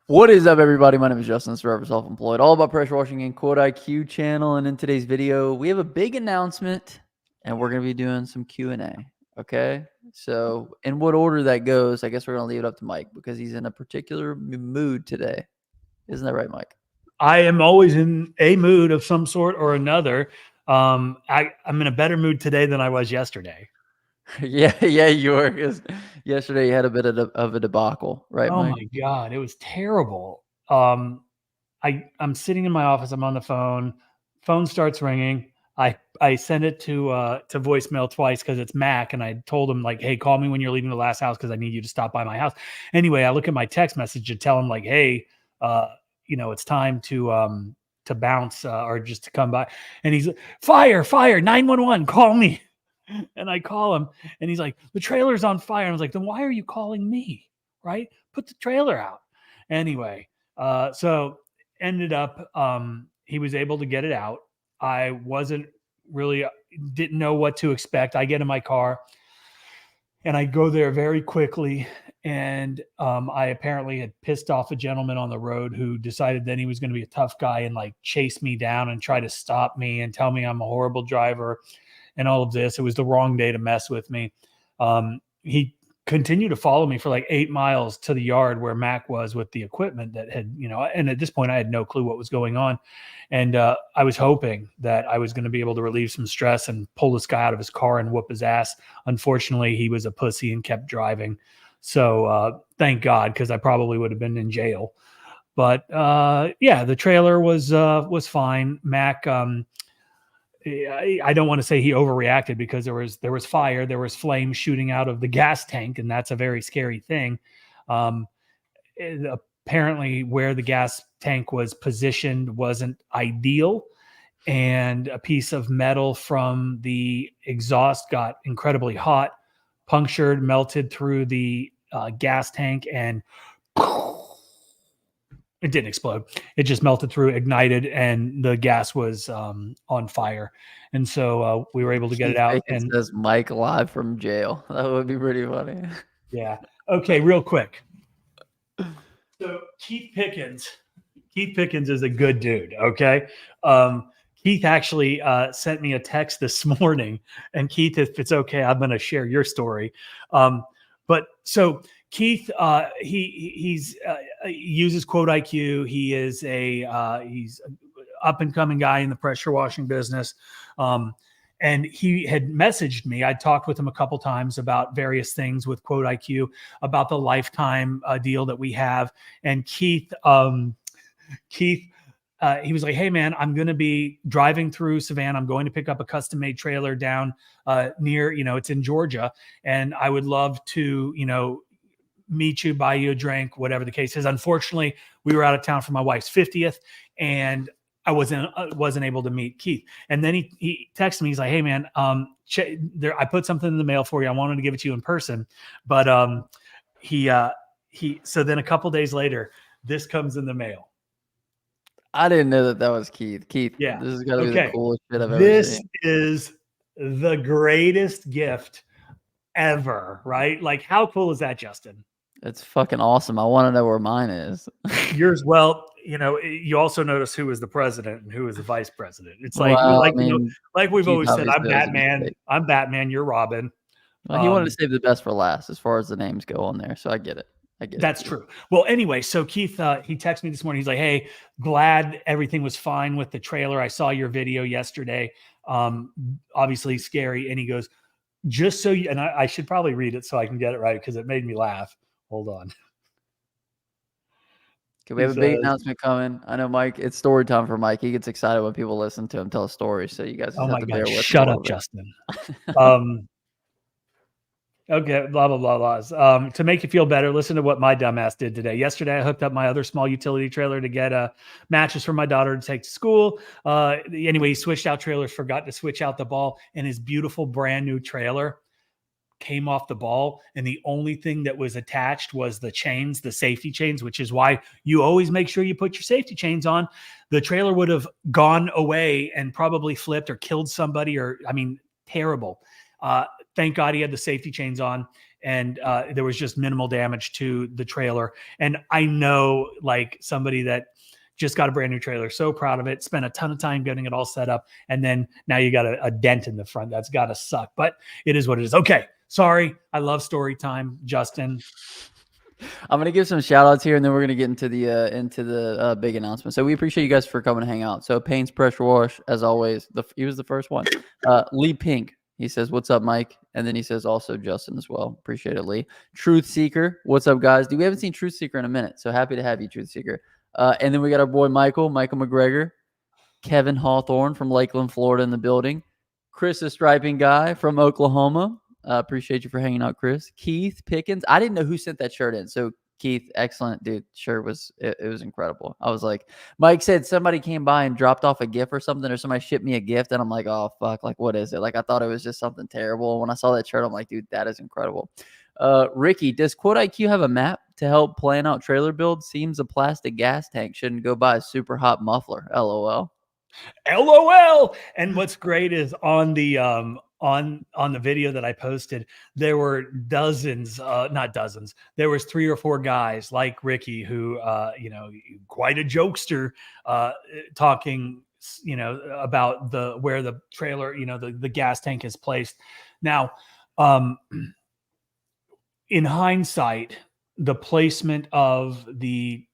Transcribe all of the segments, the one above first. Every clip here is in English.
What is up, everybody? My name is Justin, Forever Self-Employed, all about pressure washing and Quote IQ channel. And in today's video, we have a big announcement, and we're going to be doing some Q&A. Okay, so in what order that goes, I guess we're going to leave it up to Mike because he's in a particular mood today. Isn't that right, Mike? I am always in a mood of some sort or another. I'm in a better mood today than I was yesterday. yeah, you were. 'Cause yesterday you had a bit of a debacle, right, Oh Mike? my God, it was terrible. I'm sitting in my office. I'm on the phone. Phone starts ringing. I send it to voicemail twice because it's Mac, and I told him like, hey, call me when you're leaving the last house because I need you to stop by my house. Anyway, I look at my text message and tell him like, hey, it's time to bounce or just to come by. And he's like, fire, 911, call me. And I call him, and he's like, the trailer's on fire. And I was like, then why are you calling me? Right? Put the trailer out. Anyway, so ended up he was able to get it out. I wasn't really didn't know what to expect. I get in my car and I go there very quickly. And I apparently had pissed off a gentleman on the road who decided then he was going to be a tough guy and like chase me down and try to stop me and tell me I'm a horrible driver and all of this. It was the wrong day to mess with me. He continued to follow me for like 8 miles to the yard where Mac was with the equipment that had, and at this point I had no clue what was going on. And I was hoping that I was going to be able to relieve some stress and pull this guy out of his car and whoop his ass. Unfortunately, he was a pussy and kept driving. So thank God, because I probably would have been in jail. But yeah, the trailer was fine. Mac, I don't want to say he overreacted because there was fire, there was flame shooting out of the gas tank, and that's a very scary thing. Apparently, where the gas tank was positioned wasn't ideal, and a piece of metal from the exhaust got incredibly hot, punctured, melted through the gas tank, and it didn't explode. It just melted through, ignited, and the gas was on fire. And so we were able to get it out. It And says Mike live from jail. That would be pretty funny. yeah. Okay, real quick. So Keith Pickens is a good dude. Okay. Keith actually sent me a text this morning, and Keith, if it's okay, I'm going to share your story. But so Keith, he uses Quote IQ. He is he's an up and coming guy in the pressure washing business. And he had messaged me. I talked with him a couple times about various things with Quote IQ, about the lifetime deal that we have. And Keith, he was like, hey man, I'm going to be driving through Savannah. I'm going to pick up a custom made trailer down near, it's in Georgia. And I would love to, meet you, buy you a drink, whatever the case is. Unfortunately, we were out of town for my wife's 50th, and I wasn't able to meet Keith. And then he texted me. He's like, hey man, I put something in the mail for you. I wanted to give it to you in person, but so then a couple days later, this comes in the mail. I didn't know that was Keith. Keith, yeah, this is got to be the coolest shit I've ever seen. This is the greatest gift ever, right? Like, how cool is that, Justin? It's fucking awesome. I want to know where mine is. Yours, well, you also notice who was the president and who was the vice president. It's like, like we've always said, I'm Batman, you're Robin. Well, he wanted to save the best for last as far as the names go on there. So I get it. That's true. Well, anyway, so Keith, he texted me this morning. He's like, hey, glad everything was fine with the trailer. I saw your video yesterday. Obviously scary. And he goes, just so you, and I should probably read it so I can get it right because it made me laugh. Hold on. Okay, we have a big announcement coming. I know Mike, it's story time for Mike. He gets excited when people listen to him tell stories. So you guys just have to bear with him. Shut up, Justin. Okay, blah, blah, blah, blah. To make you feel better, listen to what my dumbass did today. Yesterday, I hooked up my other small utility trailer to get a mattress for my daughter to take to school. Anyway, he switched out trailers, forgot to switch out the ball, and his beautiful brand new trailer came off the ball. And the only thing that was attached was the chains, the safety chains, which is why you always make sure you put your safety chains on. The trailer would have gone away and probably flipped or killed somebody, or, I mean, terrible. Thank God he had the safety chains on. and there was just minimal damage to the trailer. And I know, like, somebody that just got a brand new trailer, so proud of it, spent a ton of time getting it all set up, and then now you got a dent in the front. That's got to suck, but it is what it is. Okay, sorry. I love story time, Justin. I'm gonna give some shout outs here, and then we're gonna get into the big announcement. So we appreciate you guys for coming to hang out. So Payne's Pressure Wash, as always, he was the first one. Lee Pink, he says, "What's up, Mike?" And then he says, "Also Justin as well." Appreciate it, Lee. Truth Seeker, what's up, guys? We haven't seen Truth Seeker in a minute, so happy to have you, Truth Seeker. And then we got our boy Michael McGregor, Kevin Hawthorne from Lakeland, Florida, in the building. Chris, a striping guy from Oklahoma. Appreciate you for hanging out, Chris. Keith Pickens. I didn't know who sent that shirt in. So Keith, excellent dude. Shirt was it was incredible. I was like, Mike said somebody came by and dropped off a gift or something, or somebody shipped me a gift, and I'm like, oh fuck, like what is it? Like I thought it was just something terrible. When I saw that shirt, I'm like, dude, that is incredible. Ricky, does Quote IQ have a map to help plan out trailer build? Seems a plastic gas tank shouldn't go by a super hot muffler. LOL. LOL. And what's great is on the video that I posted, there were dozens, not dozens, there was 3 or 4 guys like Ricky who, quite a jokester, talking, about where the trailer, the gas tank is placed. Now, in hindsight, the placement of the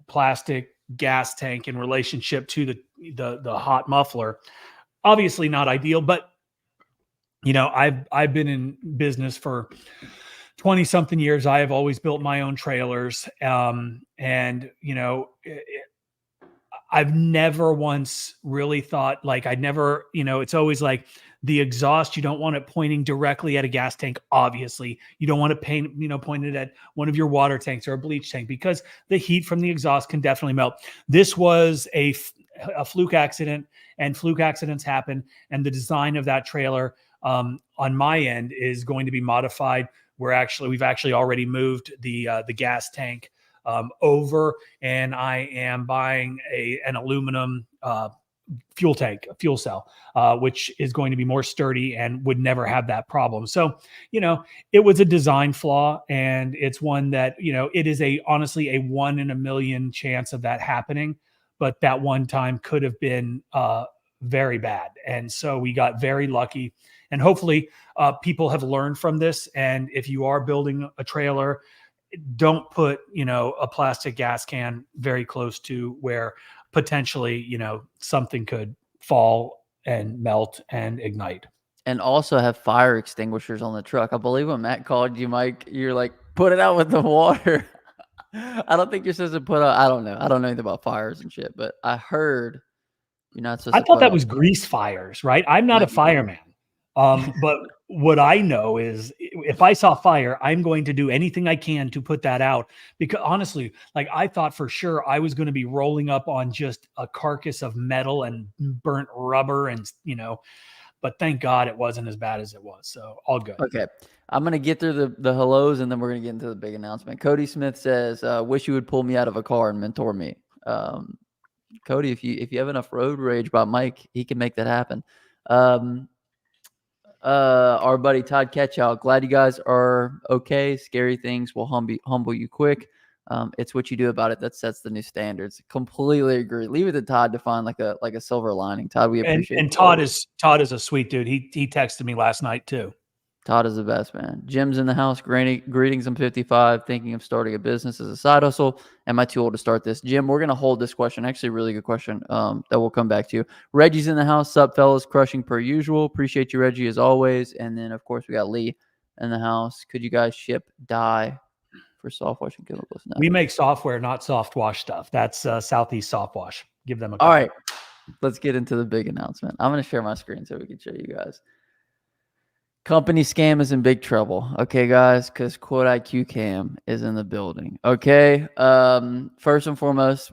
plastic gas tank in relationship to the hot muffler, obviously not ideal, but I've been in business for 20 something years. I have always built my own trailers. And I've never once really thought, like, it's always like the exhaust, you don't want it pointing directly at a gas tank. Obviously you don't want to point it at one of your water tanks or a bleach tank, because the heat from the exhaust can definitely melt. This was a fluke accident, and fluke accidents happen. And the design of that trailer, on my end, is going to be modified. We've actually already moved the gas tank over, and I am buying an aluminum fuel cell, which is going to be more sturdy and would never have that problem. So, it was a design flaw, and it's one that, it is honestly a 1 in a million chance of that happening. But that one time could have been very bad. And so we got very lucky, and hopefully people have learned from this. And if you are building a trailer, don't put, a plastic gas can very close to where potentially, something could fall and melt and ignite. And also have fire extinguishers on the truck. I believe when Matt called you, Mike, you're like, put it out with the water. I don't think you're supposed to put out, I don't know. I don't know anything about fires and shit, but I heard you're not supposed I to thought put that out was grease fires, right? I'm not a fireman. But what I know is, if I saw fire, I'm going to do anything I can to put that out. Because honestly, like, I thought for sure I was going to be rolling up on just a carcass of metal and burnt rubber, and but thank God it wasn't as bad as it was. So all good. Okay. I'm going to get through the hellos, and then we're going to get into the big announcement. Cody Smith says, wish you would pull me out of a car and mentor me. Cody, if you have enough road rage about Mike, he can make that happen. Our buddy Todd Ketchout, glad you guys are okay. Scary things will humble you quick. It's what you do about it that sets the new standards. Completely agree. Leave it to Todd to find like a silver lining. Todd, we appreciate. And Todd is a sweet dude. He texted me last night too. Todd is the best, man. Jim's in the house. Greetings. I'm 55, thinking of starting a business as a side hustle. Am I too old to start this? Jim, we're going to hold this question. Actually, a really good question that we'll come back to. Reggie's in the house. Sup, fellas? Crushing per usual. Appreciate you, Reggie, as always. And then, of course, we got Lee in the house. Could you guys ship dye for soft washing chemicals? No. We make software, not soft wash stuff. That's Southeast Soft Wash. Give them a call. All right. Let's get into the big announcement. I'm going to share my screen so we can show you guys. Company scam is in big trouble. Okay, guys, because Quote IQ Cam is in the building. Okay. First and foremost,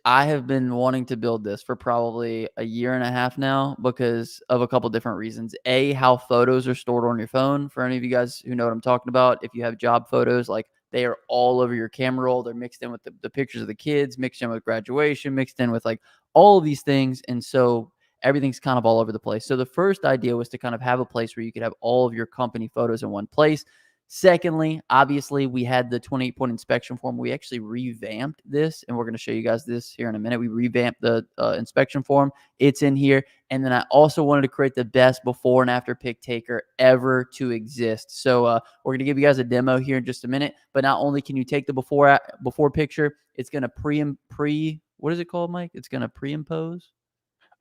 I have been wanting to build this for probably a year and a half now because of a couple different reasons. A, how photos are stored on your phone. For any of you guys who know what I'm talking about, if you have job photos, like, they are all over your camera roll. They're mixed in with the pictures of the kids, mixed in with graduation, mixed in with like all of these things. And so everything's kind of all over the place. So the first idea was to kind of have a place where you could have all of your company photos in one place. Secondly, obviously, we had the 28-point inspection form. We actually revamped this, and we're going to show you guys this here in a minute. We revamped the inspection form. It's in here. And then I also wanted to create the best before and after pic taker ever to exist. So we're going to give you guys a demo here in just a minute. But not only can you take the before picture, it's going to what is it called, Mike? It's going to pre-impose?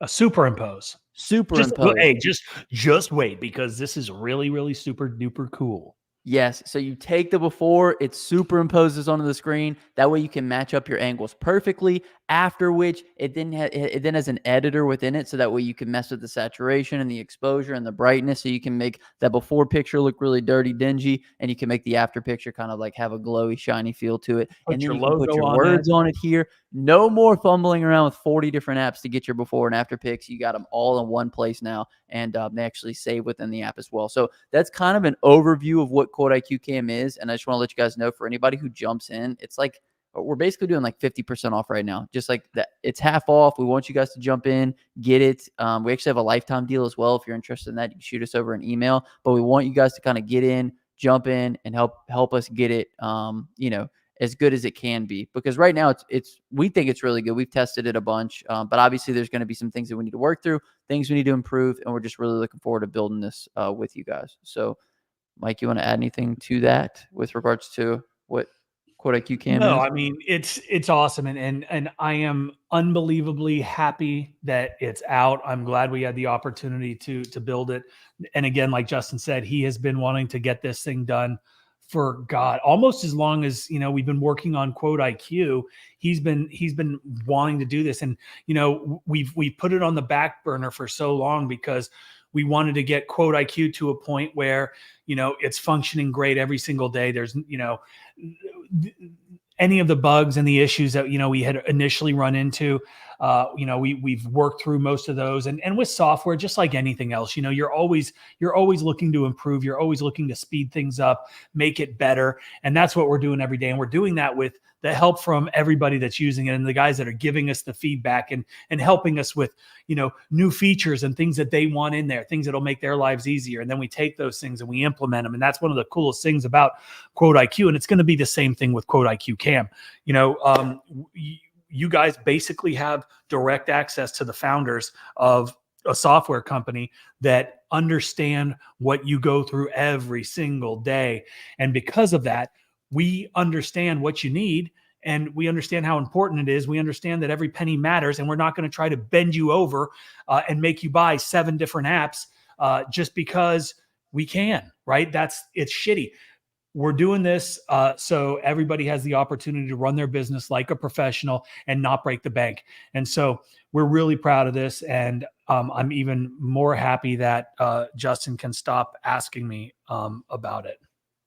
Superimpose. Superimpose. Just wait, because this is really, really super duper cool. Yes. So you take the before, it superimposes onto the screen. That way you can match up your angles perfectly. After which it then has an editor within it. So that way you can mess with the saturation and the exposure and the brightness. So you can make that before picture look really dirty, dingy. And you can make the after picture kind of like have a glowy, shiny feel to it. Put and then your you can put logo your on words it. on it here. No more fumbling around with 40 different apps to get your before and after pics. You got them all in one place now. And they actually save within the app as well. So that's kind of an overview of what Quote IQ Cam is. And I just want to let you guys know, for anybody who jumps in, it's like we're basically doing like 50% off right now. Just like that, it's half off. We want you guys to jump in, get it. We actually have a lifetime deal as well. If you're interested in that, you can shoot us over an email. But we want you guys to kind of get in, jump in, and help us get it. As good as it can be, because right now we think it's really good. We've tested it a bunch, but obviously there's going to be some things that we need to work through, things we need to improve, and we're just really looking forward to building this with you guys. So, Mike, you want to add anything to that with regards to what Quote IQ Cam No, is? I mean, it's awesome, and I am unbelievably happy that it's out. I'm glad we had the opportunity to build it. And again, like Justin said, he has been wanting to get this thing done for God almost as long as we've been working on Quote IQ. He's been wanting to do this, and we've put it on the back burner for so long because we wanted to get Quote IQ to a point where it's functioning great every single day. There's any of the bugs and the issues that we had initially run into, we've worked through most of those. And with software, just like anything else, you're always looking to improve. You're always looking to speed things up, make it better, and that's what we're doing every day. And we're doing that with the help from everybody that's using it and the guys that are giving us the feedback and helping us with new features and things that they want in there, things that'll make their lives easier. And then we take those things and we implement them. And that's one of the coolest things about Quote IQ. And it's going to be the same thing with Quote IQ Cam. You guys basically have direct access to the founders of a software company that understand what you go through every single day. And because of that, we understand what you need, and we understand how important it is. We understand that every penny matters, and we're not going to try to bend you over and make you buy 7 different apps just because we can, right? It's shitty. We're doing this so everybody has the opportunity to run their business like a professional and not break the bank. And so we're really proud of this. And I'm even more happy that Justin can stop asking me about it.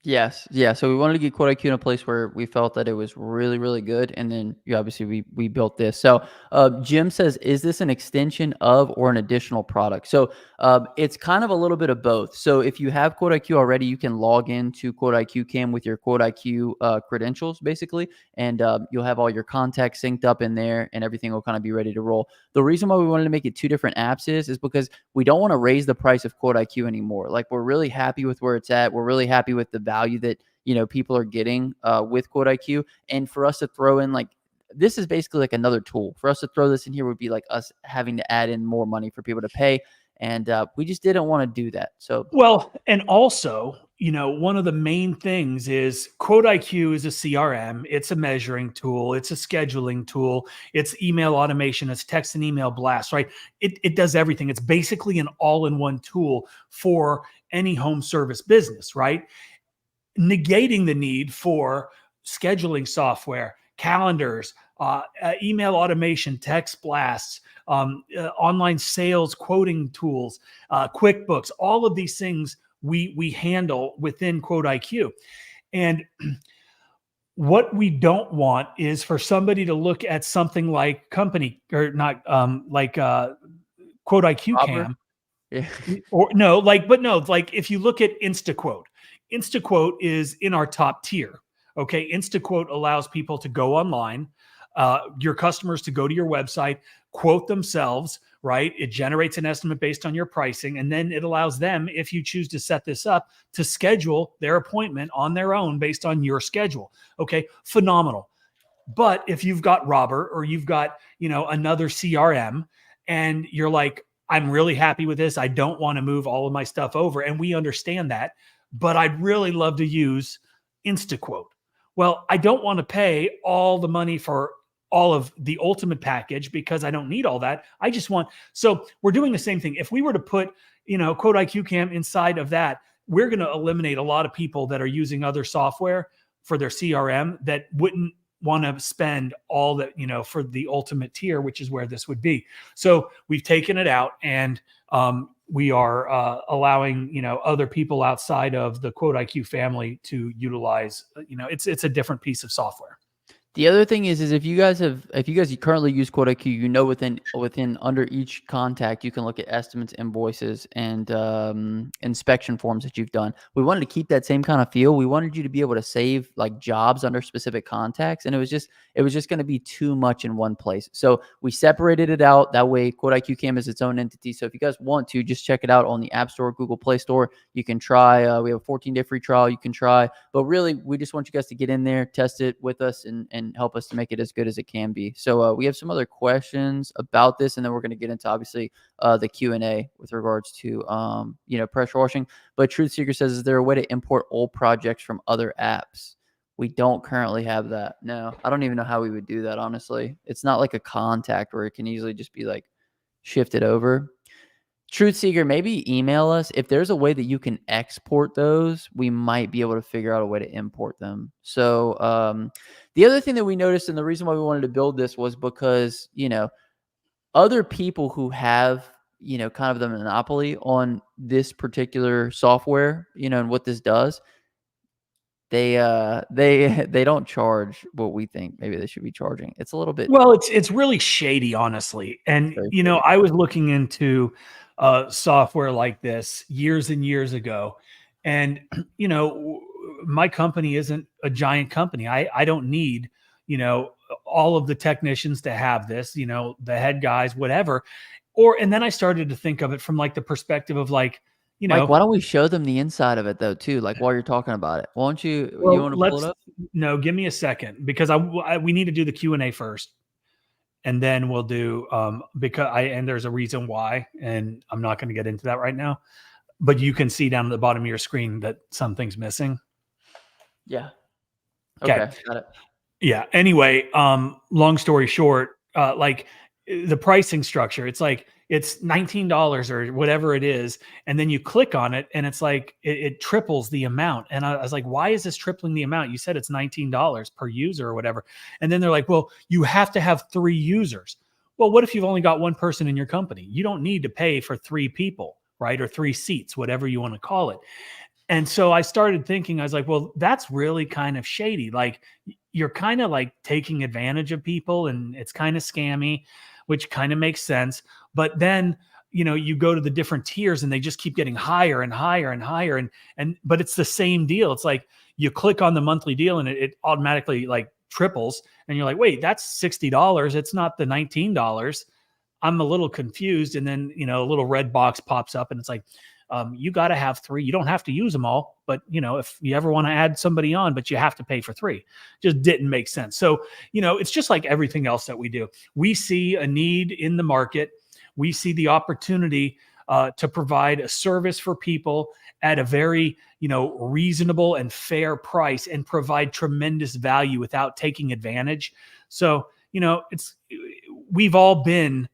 Yes. Yeah. So we wanted to get Quote IQ in a place where we felt that it was really, really good. And then obviously we built this. So Jim says, is this an extension of or an additional product? So it's kind of a little bit of both. So if you have Quote IQ already, you can log into Quote IQ Cam with your Quote IQ credentials, basically. And you'll have all your contacts synced up in there and everything will kind of be ready to roll. The reason why we wanted to make it 2 different apps is because we don't want to raise the price of Quote IQ anymore. Like, we're really happy with where it's at. We're really happy with the value that people are getting with Quote IQ. And for us to throw in, like, this is basically like another tool. For us to throw this in here would be like us having to add in more money for people to pay. And we just didn't want to do that. So, well, and also, one of the main things is Quote IQ is a CRM. It's a measuring tool. It's a scheduling tool. It's email automation. It's text and email blasts, right? It does everything. It's basically an all-in-one tool for any home service business, right? Negating the need for scheduling software, calendars, email automation, text blasts, online sales quoting tools, QuickBooks, all of these things we handle within Quote IQ. And what we don't want is for somebody to look at something like Quote IQ Cam. yeah. Like if you look at InstaQuote is in our top tier. Okay. InstaQuote allows people to go online, your customers to go to your website, quote themselves, right? It generates an estimate based on your pricing, and then it allows them, if you choose to set this up, to schedule their appointment on their own based on your schedule. Okay, phenomenal. But if you've got Robert or you've got, another CRM and you're like, I'm really happy with this, I don't want to move all of my stuff over. And we understand that, but I'd really love to use InstaQuote. Well, I don't want to pay all the money for all of the ultimate package because I don't need all that. I just want, so we're doing the same thing. If we were to put, Quote IQ Cam inside of that, we're going to eliminate a lot of people that are using other software for their CRM that wouldn't want to spend all that, for the ultimate tier, which is where this would be. So we've taken it out, and we are allowing, other people outside of the Quote IQ family to utilize, it's a different piece of software. The other thing is if you guys currently use Quote IQ, within under each contact, you can look at estimates, invoices, and inspection forms that you've done. We wanted to keep that same kind of feel. We wanted you to be able to save like jobs under specific contacts, and it was just going to be too much in one place. So we separated it out. That way, Quote IQ Cam is its own entity. So if you guys want to, just check it out on the App Store, Google Play Store. You can try. We have a 14-day free trial. You can try, but really, we just want you guys to get in there, test it with us, and help us to make it as good as it can be. So we have some other questions about this, and then we're going to get into obviously the Q&A with regards to pressure washing. But Truth Seeker says, is there a way to import old projects from other apps? We don't currently have that. No, I don't even know how we would do that, honestly. It's not like a contact where it can easily just be like shifted over. Truth Seeker, maybe email us. If there's a way that you can export those, we might be able to figure out a way to import them. So the other thing that we noticed, and the reason why we wanted to build this, was because, other people who have, kind of the monopoly on this particular software, and what this does, they don't charge what we think maybe they should be charging. It's a little bit. Well, it's really shady, honestly. And, I was looking into software like this years and years ago. And, my company isn't a giant company. I don't need, all of the technicians to have this, the head guys, whatever. And then I started to think of it from like the perspective of like, Mike, why don't we show them the inside of it though, too? Like while you're talking about it, why don't you want to pull it up? No, give me a second, because we need to do the Q&A first. And then we'll do, and there's a reason why, and I'm not going to get into that right now, but you can see down at the bottom of your screen that something's missing. Yeah. Okay. Got it. Yeah. Anyway, long story short, like the pricing structure, it's like, it's $19 or whatever it is. And then you click on it and it's like, it triples the amount. And I was like, why is this tripling the amount? You said it's $19 per user or whatever. And then they're like, well, you have to have 3 users. Well, what if you've only got 1 person in your company? You don't need to pay for 3 people, right? Or 3 seats, whatever you want to call it. And so I started thinking, I was like, well, that's really kind of shady. Like you're kind of like taking advantage of people, and it's kind of scammy, which kind of makes sense. But then, you go to the different tiers and they just keep getting higher and higher and higher. But it's the same deal. It's like you click on the monthly deal and it automatically like triples. And you're like, wait, that's $60. It's not the $19. I'm a little confused. And then, a little red box pops up and it's like, you got to have 3. You don't have to use them all, but if you ever want to add somebody on, but you have to pay for 3, just didn't make sense. So, it's just like everything else that we do. We see a need in the market. We see the opportunity to provide a service for people at a very, reasonable and fair price, and provide tremendous value without taking advantage. So, we've all been,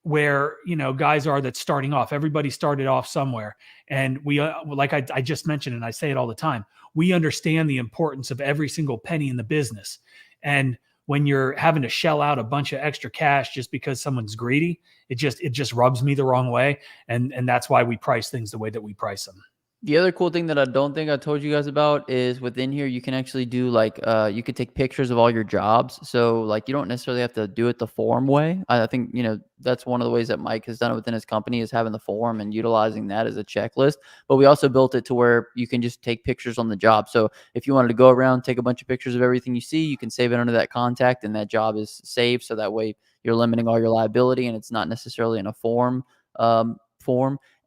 where guys are that's starting off. Everybody started off somewhere, and we like I just mentioned, and I say it all the time, we understand the importance of every single penny in the business. And when you're having to shell out a bunch of extra cash just because someone's greedy, it just rubs me the wrong way. And that's why we price things the way that we price them. The other cool thing that I don't think I told you guys about is within here you can actually do like you could take pictures of all your jobs. So like you don't necessarily have to do it the form way. I think that's one of the ways that Mike has done it within his company is having the form and utilizing that as a checklist. But we also built it to where you can just take pictures on the job. So if you wanted to go around, take a bunch of pictures of everything you see, you can save it under that contact and that job is saved. So that way you're limiting all your liability and it's not necessarily in a form.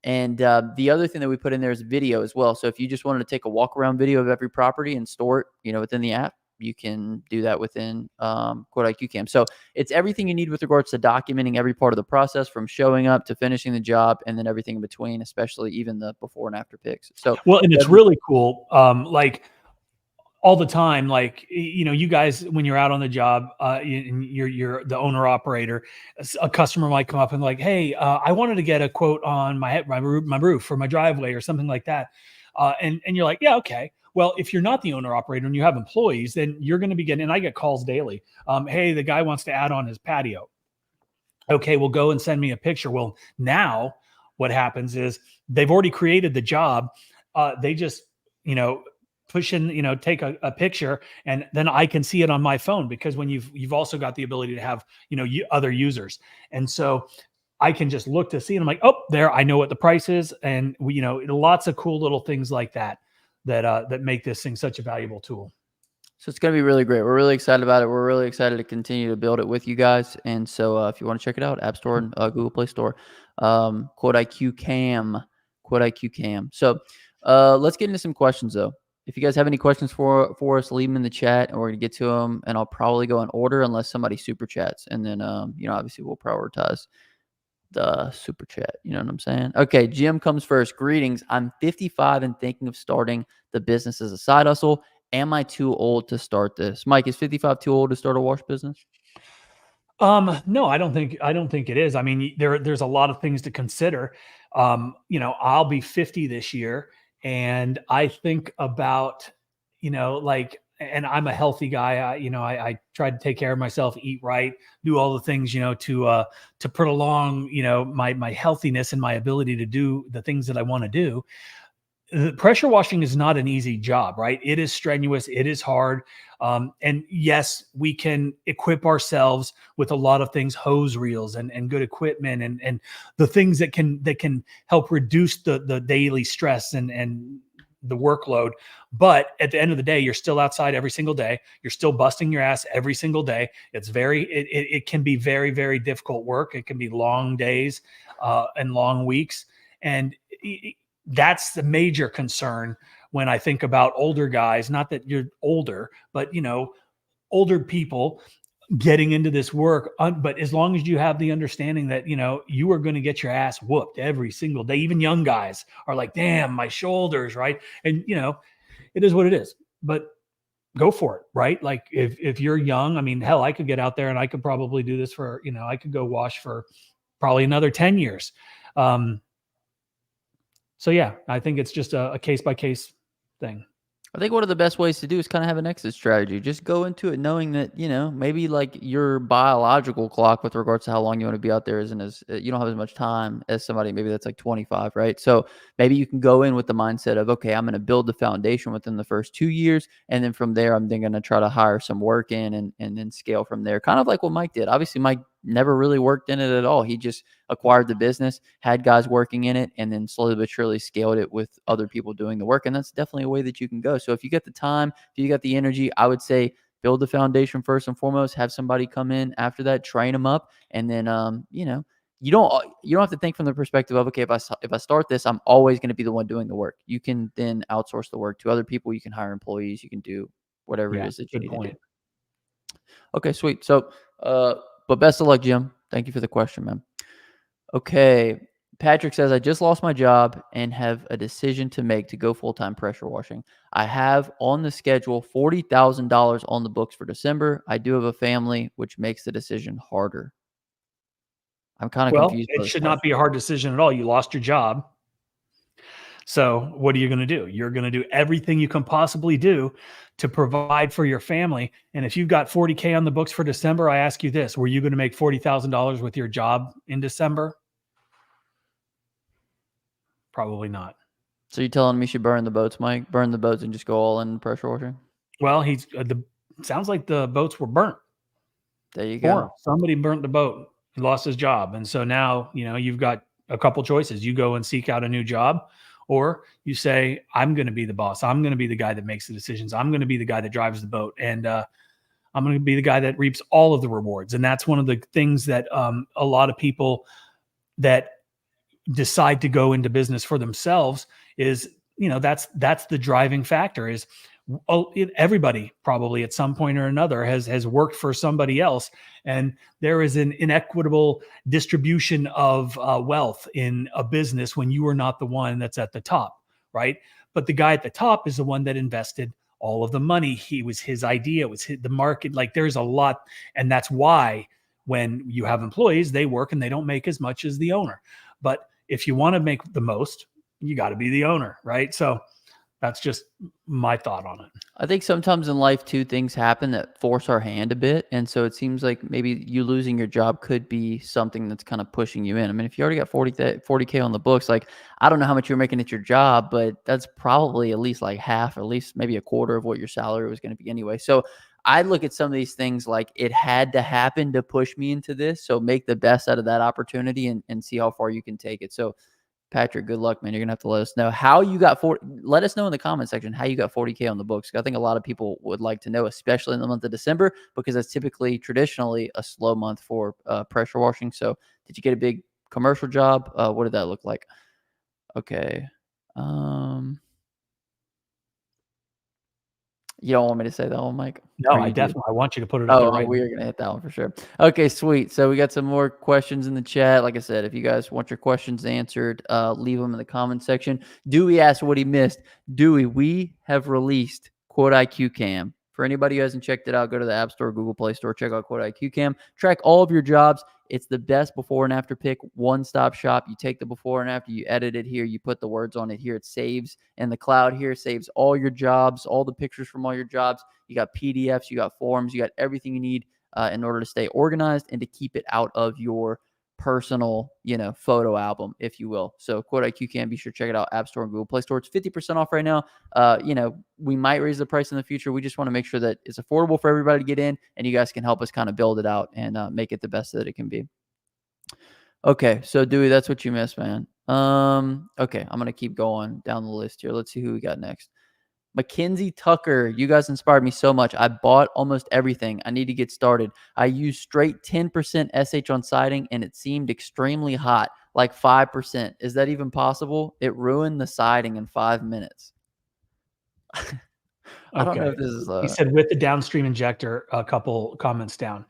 And the other thing that we put in there is video as well. So if you just wanted to take a walk around video of every property and store it, within the app, you can do that within Quote IQ Cam. So it's everything you need with regards to documenting every part of the process from showing up to finishing the job and then everything in between, especially even the before and after pics. So Well, and it's really cool. Like all the time, like, you guys, when you're out on the job, you're the owner operator, a customer might come up and like, hey, I wanted to get a quote on my roof for my driveway or something like that. And you're like, yeah, okay. Well, if you're not the owner operator and you have employees, then you're going to be getting, and I get calls daily. Hey, the guy wants to add on his patio. Okay, well, go and send me a picture. Well, now what happens is they've already created the job. They just, push in, take a picture, and then I can see it on my phone, because when you've also got the ability to have, other users. And so I can just look to see, and I'm like, oh, there, I know what the price is. And lots of cool little things like that that make this thing such a valuable tool. So it's going to be really great. We're really excited about it. We're really excited to continue to build it with you guys. And so if you want to check it out, App Store and Google Play Store, Quote IQ Cam, Quote IQ Cam. So let's get into some questions though. If you guys have any questions for us, leave them in the chat and we're going to get to them. And I'll probably go in order unless somebody super chats. And then, obviously we'll prioritize the super chat. You know what I'm saying? Okay, Jim comes first. Greetings. I'm 55 and thinking of starting the business as a side hustle. Am I too old to start this? Mike, is 55 too old to start a wash business? No, I don't think it is. I mean, there's a lot of things to consider. I'll be 50 this year, and I think about, like, and I'm a healthy guy. I try to take care of myself, eat right, do all the things, to prolong, my healthiness and my ability to do the things that I want to do. Pressure washing is not an easy job, right? It is strenuous. It is hard. And yes, we can equip ourselves with a lot of things, hose reels and good equipment and the things that can help reduce the daily stress and the workload. But at the end of the day, you're still outside every single day. You're still busting your ass every single day. It can be very, very difficult work. It can be long days and long weeks. And that's the major concern when I think about older guys, not that you're older, but older people getting into this work. But as long as you have the understanding that, you are going to get your ass whooped every single day. Even young guys are like, damn, my shoulders, right? And, it is what it is, but go for it, right? Like if you're young, I mean, hell, I could get out there and I could probably do this for, I could go wash for probably another 10 years. So yeah, I think it's just a case by case thing. I think one of the best ways to do is kind of have an exit strategy. Just go into it knowing that, maybe like your biological clock with regards to how long you want to be out there isn't as, you don't have as much time as somebody maybe that's like 25, right? So maybe you can go in with the mindset of, okay, I'm going to build the foundation within the first 2 years. And then from there, I'm then going to try to hire some work in and then scale from there. Kind of like what Mike did. Obviously, Mike never really worked in it at all. He just acquired the business, had guys working in it, and then slowly but surely scaled it with other people doing the work. And that's definitely a way that you can go. So if you get the time, if you got the energy, I would say build the foundation first and foremost, have somebody come in after that, train them up. And then, you don't have to think from the perspective of, okay, if I start this, I'm always going to be the one doing the work. You can then outsource the work to other people. You can hire employees. You can do whatever it is that you need to do. Okay, sweet. So, but best of luck, Jim. Thank you for the question, man. Okay. Patrick says, I just lost my job and have a decision to make to go full-time pressure washing. I have on the schedule $40,000 on the books for December. I do have a family, which makes the decision harder. I'm kind of confused. It should not be a hard decision at all. You lost your job. So what are you going to do? You're going to do everything you can possibly do to provide for your family. And if you've got $40K on the books for December, I ask you this, were you going to make $40,000 with your job in December? Probably not. So you're telling me you should burn the boats, Mike? Burn the boats and just go all in pressure washing? Well, sounds like the boats were burnt There you for go. him. Somebody burnt the boat. He lost his job, and so now you've got a couple choices. You go and seek out a new job, or you say, "I'm going to be the boss. I'm going to be the guy that makes the decisions. I'm going to be the guy that drives the boat, and I'm going to be the guy that reaps all of the rewards." And that's one of the things that a lot of people that decide to go into business for themselves is, that's the driving factor. Is everybody probably at some point or another has worked for somebody else, and there is an inequitable distribution of wealth in a business when you are not the one that's at the top, right? But the guy at the top is the one that invested all of the money. He was his idea, it was the market. Like, there's a lot, and that's why when you have employees, they work and they don't make as much as the owner. But if you want to make the most, you got to be the owner, right? So that's just my thought on it. I think sometimes in life too, things happen that force our hand a bit. And so it seems like maybe you losing your job could be something that's kind of pushing you in. I mean, if you already got 40K on the books, like, I don't know how much you're making at your job, but that's probably at least like half, or at least maybe a quarter of what your salary was going to be anyway. So I look at some of these things like it had to happen to push me into this. So make the best out of that opportunity and see how far you can take it. So Patrick, good luck, man. You're going to have to let us know how you got 40. Let us know in the comment section how you got 40K on the books. I think a lot of people would like to know, especially in the month of December, because that's traditionally a slow month for pressure washing. So did you get a big commercial job? What did that look like? Okay. You don't want me to say that one, Mike? No, Or I you do? definitely, I want you to put it up there right we now. are going to hit that one for sure. Okay, sweet. So we got some more questions in the chat. Like I said, if you guys want your questions answered, leave them in the comment section. Dewey asked what he missed. Dewey, we have released Quote IQ Cam. For anybody who hasn't checked it out, go to the App Store, Google Play Store, check out Quote IQ Cam. Track all of your jobs. It's the best before and after pick, one-stop shop. You take the before and after, you edit it here, you put the words on it here. It saves in the cloud here, saves all your jobs, all the pictures from all your jobs. You got PDFs, you got forms, you got everything you need in order to stay organized and to keep it out of your personal, photo album, if you will. So Quote IQ Cam, be sure to check it out, App Store and Google Play Store. It's 50% off right now. We might raise the price in the future. We just want to make sure that it's affordable for everybody to get in, and you guys can help us kind of build it out and make it the best that it can be. Okay, so Dewey, that's what you missed, man. Okay, I'm gonna keep going down the list here. Let's see who we got next. Mackenzie Tucker, you guys inspired me so much. I bought almost everything. I need to get started. I used straight 10% SH on siding, and it seemed extremely hot, like 5%. Is that even possible? It ruined the siding in 5 minutes. I don't know if this is He said with the downstream injector, a couple comments down.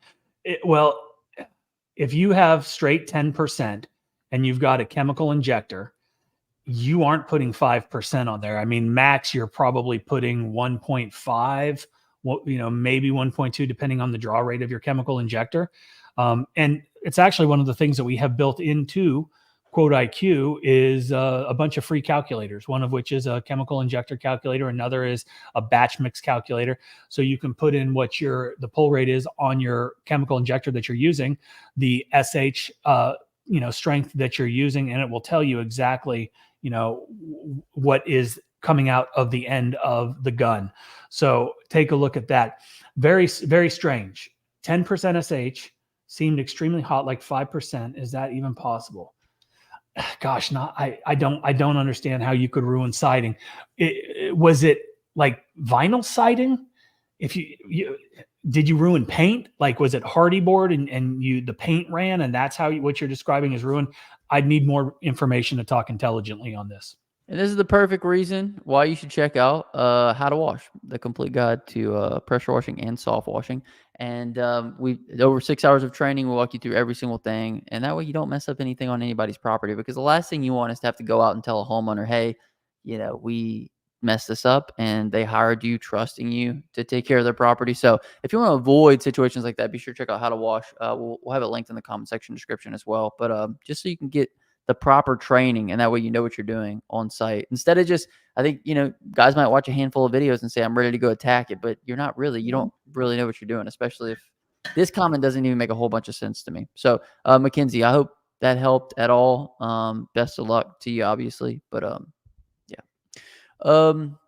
Well, if you have straight 10% and you've got a chemical injector, you aren't putting 5% on there. I mean, max, you're probably putting 1.5, maybe 1.2, depending on the draw rate of your chemical injector. And it's actually one of the things that we have built into Quote IQ is a bunch of free calculators, one of which is a chemical injector calculator. Another is a batch mix calculator. So you can put in what the pull rate is on your chemical injector that you're using, the SH, strength that you're using, and it will tell you exactly, what is coming out of the end of the gun. So take a look at that. Very, very strange. 10% SH seemed extremely hot, like 5%. Is that even possible? Gosh, I don't understand how you could ruin siding. Was it like vinyl siding? If did you ruin paint? Like, was it hardy board and the paint ran, and that's how what you're describing is ruined? I'd need more information to talk intelligently on this. And this is the perfect reason why you should check out How to Wash, the complete guide to pressure washing and soft washing. And we over 6 hours of training, we'll walk you through every single thing. And that way you don't mess up anything on anybody's property, because the last thing you want is to have to go out and tell a homeowner, hey, we messed this up, and they hired you trusting you to take care of their property. So if you want to avoid situations like that, be sure to check out How to Wash. We'll have it linked in the comment section description as well. But just so you can get the proper training, and that way you know what you're doing on site, instead of just, I think, guys might watch a handful of videos and say, I'm ready to go attack it, but you don't really know what you're doing, especially if this comment doesn't even make a whole bunch of sense to me. So Mackenzie, I hope that helped at all. Best of luck to you, obviously, but yeah. Um,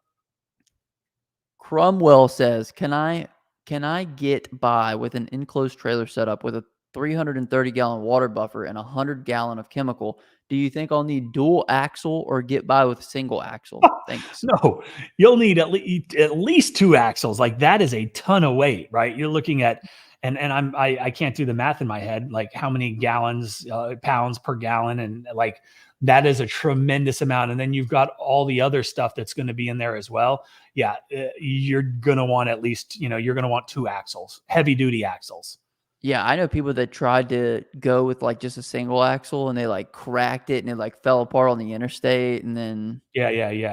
Cromwell says, can I get by with an enclosed trailer setup with a 330-gallon water buffer and 100-gallon of chemical? Do you think I'll need dual axle or get by with single axle? Thanks. No, you'll need at least two axles. Like that is a ton of weight, right? You're looking at, and I can't do the math in my head, like how many gallons, pounds per gallon, and like that is a tremendous amount. And then you've got all the other stuff that's going to be in there as well. Yeah, you're gonna want at least, you're gonna want two axles, heavy duty axles. Yeah, I know people that tried to go with, like, just a single axle, and they, like, cracked it, and it, like, fell apart on the interstate, and then Yeah.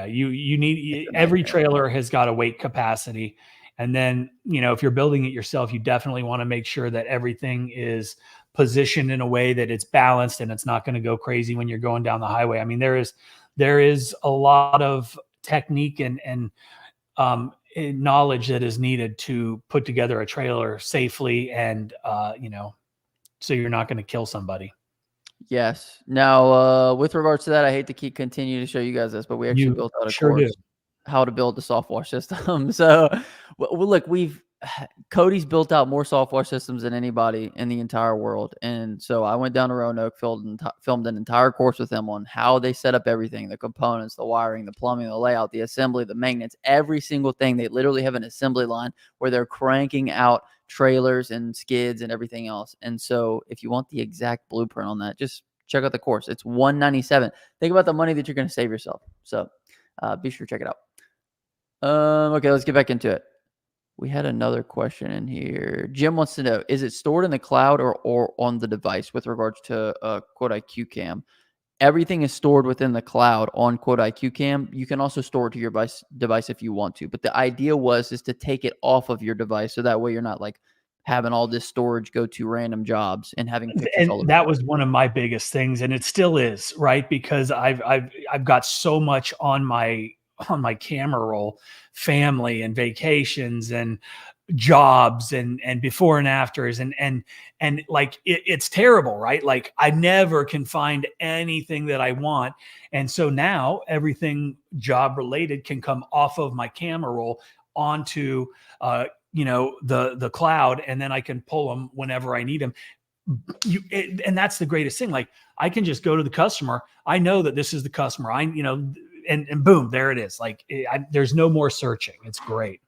You it's need a every nightmare. trailer has got a weight capacity. And then, if you're building it yourself, you definitely want to make sure that everything is positioned in a way that it's balanced and it's not going to go crazy when you're going down the highway. I mean, there is a lot of technique and knowledge that is needed to put together a trailer safely and so you're not going to kill somebody. Yes. Now, with regards to that, I hate to keep continue to show you guys this, but we actually You built out a sure do. course how to build the soft wash system. So, look, Cody's built out more soft wash systems than anybody in the entire world, and so I went down to Roanoke, filmed an entire course with him on how they set up everything: the components, the wiring, the plumbing, the layout, the assembly, the maintenance, every single thing. They literally have an assembly line where they're cranking out trailers and skids and everything else. And so, if you want the exact blueprint on that, just check out the course. It's $197. Think about the money that you're going to save yourself. So, be sure to check it out. Okay, let's get back into it. We had another question in here. Jim wants to know, is it stored in the cloud or on the device with regards to Quote IQ Cam? Everything is stored within the cloud on Quote IQ Cam. You can also store it to your device if you want to. But the idea is to take it off of your device so that way you're not like having all this storage go to random jobs and having pictures And all over that the was one of my biggest things, and it still is, right? Because I've got so much on my camera roll, family and vacations and jobs and before and afters and like it's terrible, right? Like I never can find anything that I want. And so now everything job related can come off of my camera roll onto the cloud, and then I can pull them whenever I need them. And that's the greatest thing. Like I can just go to the customer. I know that this is the customer. And boom, there it is. Like there's no more searching. It's great.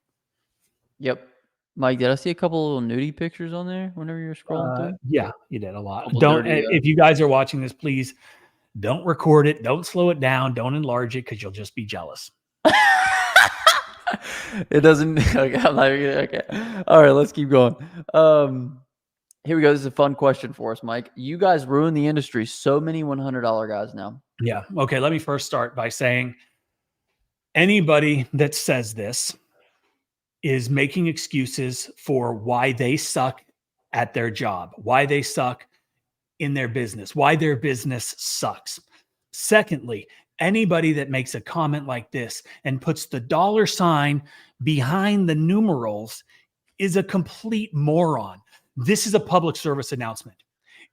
Yep. Mike, did I see a couple little nudie pictures on there whenever you're scrolling through? Yeah, you did a lot. Couple Don't, dirty. if you guys are watching this, please don't record it. Don't slow it down. Don't enlarge it because you'll just be jealous. It doesn't. Okay, I'm not okay. All right, let's keep going. Here we go. This is a fun question for us, Mike. You guys ruin the industry. So many $100 guys now. Yeah. Okay. Let me first start by saying anybody that says this is making excuses for why they suck at their job, why they suck in their business, why their business sucks. Secondly, anybody that makes a comment like this and puts the dollar sign behind the numerals is a complete moron. This is a public service announcement.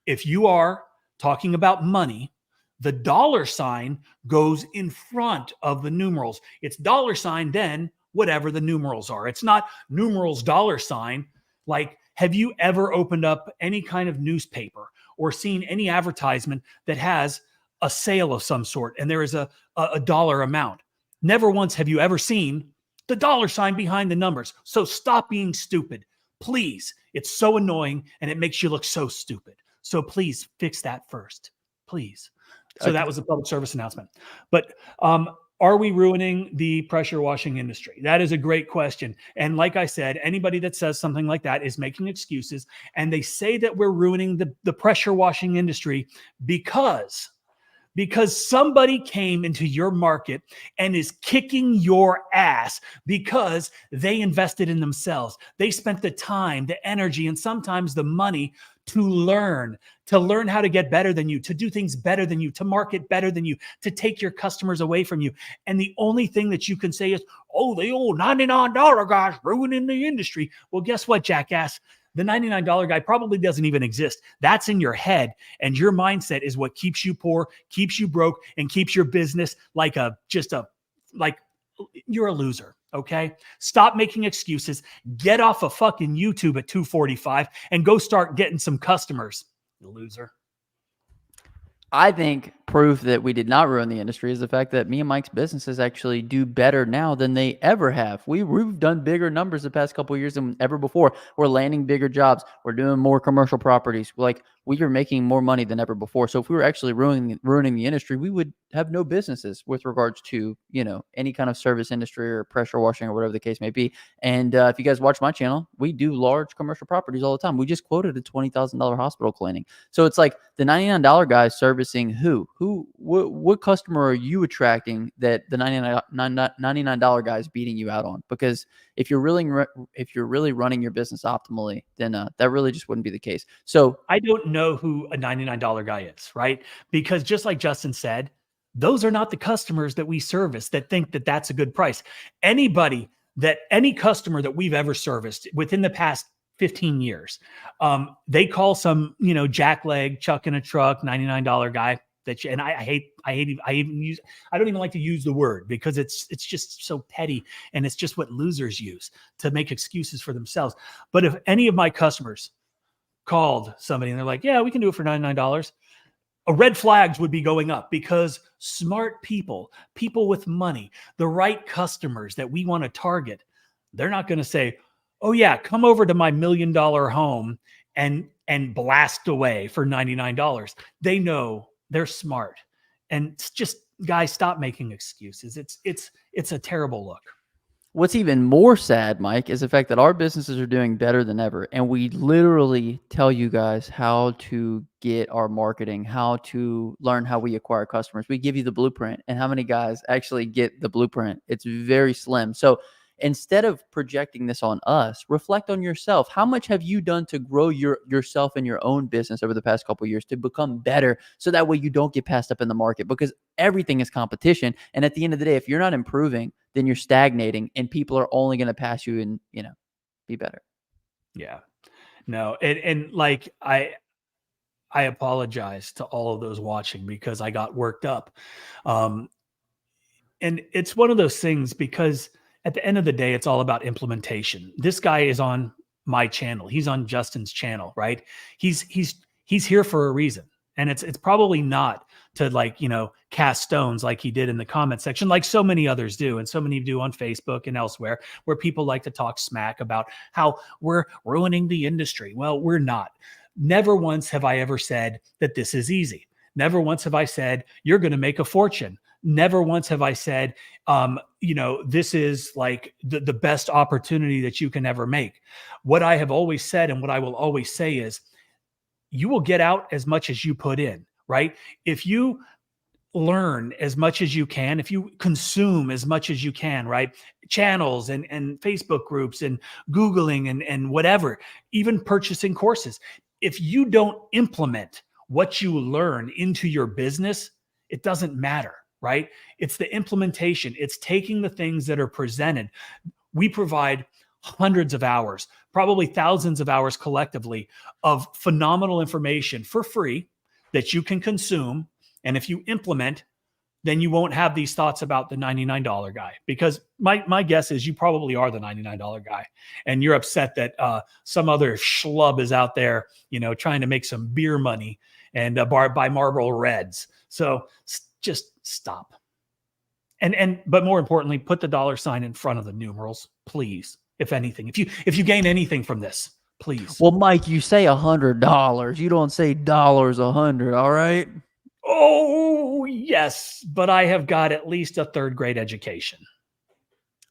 If you are talking about money, the dollar sign goes in front of the numerals. It's dollar sign, then whatever the numerals are. It's not numerals dollar sign. Like, have you ever opened up any kind of newspaper or seen any advertisement that has a sale of some sort and there is a dollar amount? Never once have you ever seen the dollar sign behind the numbers. So stop being stupid, please. It's so annoying and it makes you look so stupid. So please fix that first, please. So that was a public service announcement. But are we ruining the pressure washing industry? That is a great question. And like I said, anybody that says something like that is making excuses. And they say that we're ruining the pressure washing industry because somebody came into your market and is kicking your ass because they invested in themselves. They spent the time, the energy, and sometimes the money to learn how to get better than you, to do things better than you, to market better than you, to take your customers away from you. And the only thing that you can say is, oh, the old $99 guys ruining the industry. Well, guess what, jackass? The $99 guy probably doesn't even exist. That's in your head. And your mindset is what keeps you poor, keeps you broke, and keeps your business like you're a loser. Okay. Stop making excuses. Get off of fucking YouTube at 2:45 and go start getting some customers. You loser. I think proof that we did not ruin the industry is the fact that me and Mike's businesses actually do better now than they ever have. We've done bigger numbers the past couple of years than ever before. We're landing bigger jobs. We're doing more commercial properties. Like, we are making more money than ever before. So if we were actually ruining the industry, we would have no businesses with regards to, any kind of service industry or pressure washing or whatever the case may be. And if you guys watch my channel, we do large commercial properties all the time. We just quoted a $20,000 hospital cleaning. So it's like the $99 guy servicing who? What customer are you attracting that the $99 guy is beating you out on? Because if you're really running your business optimally, then that really just wouldn't be the case. So I don't know who a $99 guy is, right? Because just like Justin said, those are not the customers that we service that think that that's a good price. Any customer that we've ever serviced within the past 15 years, they call some, jackleg, chuck in a truck, $99 guy. And I don't even like to use the word because it's just so petty, and it's just what losers use to make excuses for themselves. But if any of my customers called somebody and they're like, yeah, we can do it for $99, red flags would be going up, because smart people with money, the right customers that we want to target, they're not going to say, oh yeah, come over to my $1 million home and blast away for $99. They know, they're smart. And it's just, guys, stop making excuses. It's a terrible look. What's even more sad, Mike, is the fact that our businesses are doing better than ever. And we literally tell you guys how to get our marketing, how to learn how we acquire customers. We give you the blueprint. And how many guys actually get the blueprint? It's very slim. So instead of projecting this on us, reflect on yourself. How much have you done to grow yourself and your own business over the past couple of years to become better, so that way you don't get passed up in the market? Because everything is competition. And at the end of the day, if you're not improving, then you're stagnating, and people are only going to pass you and, be better. Yeah. No. And like, I apologize to all of those watching because I got worked up. And it's one of those things, because at the end of the day, it's all about implementation. This guy is on my channel. He's on Justin's channel, right? He's here for a reason. And it's probably not to cast stones like he did in the comment section, like so many others do. And so many do on Facebook and elsewhere, where people like to talk smack about how we're ruining the industry. Well, we're not. Never once have I ever said that this is easy. Never once have I said, you're going to make a fortune. Never once have I said, this is like the best opportunity that you can ever make. What I have always said, and what I will always say, is you will get out as much as you put in, right? If you learn as much as you can, if you consume as much as you can, right? Channels and Facebook groups and Googling and whatever, even purchasing courses. If you don't implement what you learn into your business, it doesn't matter. Right? It's the implementation. It's taking the things that are presented. We provide hundreds of hours, probably thousands of hours collectively, of phenomenal information for free that you can consume. And if you implement, then you won't have these thoughts about the $99 guy, because my guess is you probably are the $99 guy, and you're upset that some other schlub is out there, trying to make some beer money and buy Marlboro Reds. So just stop. But more importantly, put the $sign in front of the numerals, please. If anything, if you gain anything from this, please. Well, Mike, you say $100. You don't say dollars 100. All right. Oh yes, but I have got at least a third grade education.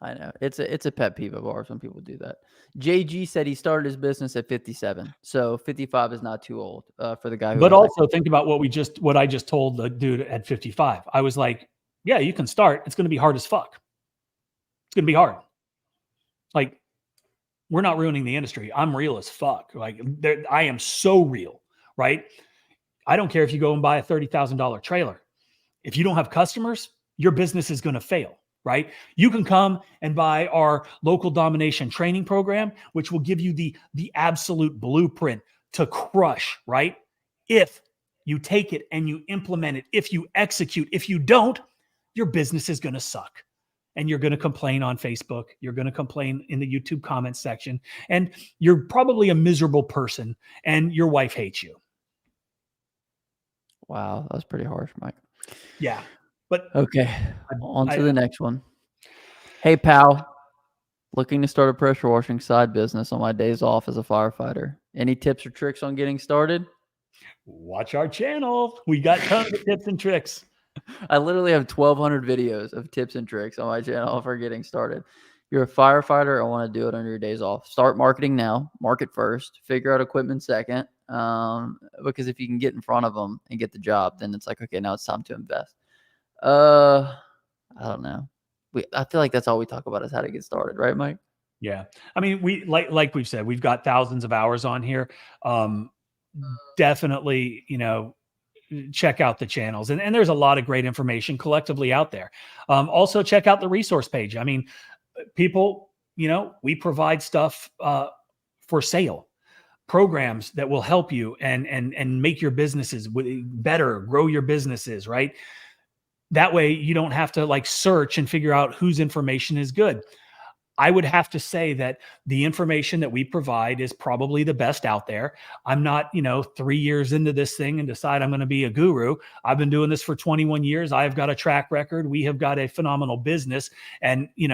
I know it's a pet peeve of ours when people do that. JG said he started his business at 57, so 55 is not too old for the guy. But also think about what I just told the dude at 55. I was like, yeah, you can start. It's going to be hard as fuck. It's going to be hard. Like, we're not ruining the industry. I'm real as fuck. Like, I am so real, right? I don't care if you go and buy a $30,000 trailer. If you don't have customers, your business is going to fail, right? You can come and buy our local domination training program, which will give you the absolute blueprint to crush, right? If you take it and you implement it, if you execute. If you don't, your business is going to suck. and you're going to complain on Facebook. You're going to complain in the YouTube comments section, and you're probably a miserable person, and your wife hates you. Wow, that's pretty harsh, Mike. Yeah, but okay, on to I the next one. Hey, pal. Looking to start a pressure washing side business on my days off as a firefighter. Any tips or tricks on getting started? watch our channel. We got tons of tips and tricks. I literally have 1,200 videos of tips and tricks on my channel for getting started. You're a firefighter and want to do it on your days off. Start marketing now. Market first. Figure out equipment second. Because if you can get in front of them and get the job, then it's like, okay, now it's time to invest. I don't know. I feel like that's all we talk about is how to get started, right, Mike? Yeah. I mean, we like we've said, we've got thousands of hours on here. Definitely, check out the channels, and there's a lot of great information collectively out there. Also check out the resource page. I mean, people, we provide stuff for sale, programs that will help you and make your businesses better, grow your businesses, right? That way you don't have to like search and figure out whose information is good. I would have to say that the information that we provide is probably the best out there. I'm not, 3 years into this thing and decide I'm going to be a guru. I've been doing this for 21 years. I've got a track record. We have got a phenomenal business, and, you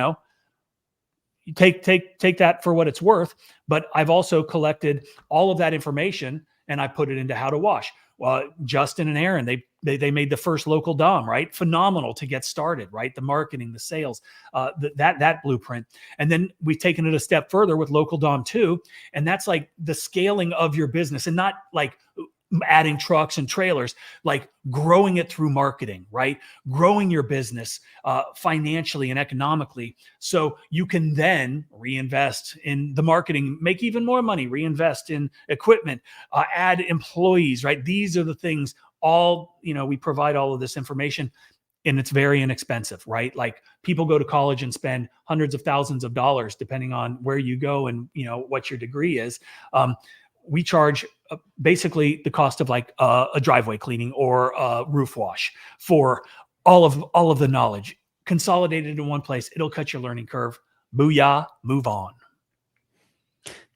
take that for what it's worth. But I've also collected all of that information and I put it into How to Wash. Well, Justin and Aaron, they made the first local DOM, right? Phenomenal to get started, right? The marketing, the sales, that blueprint. And then we've taken it a step further with local DOM 2. And that's like the scaling of your business, and not like adding trucks and trailers, like growing it through marketing, right? Growing your business financially and economically, so you can then reinvest in the marketing, make even more money, reinvest in equipment, add employees, right? These are the things all, we provide all of this information, and it's very inexpensive, right? Like people go to college and spend hundreds of thousands of dollars depending on where you go and, what your degree is. We charge basically the cost of like a driveway cleaning or a roof wash for all of the knowledge consolidated in one place. It'll cut your learning curve. Booyah, move on.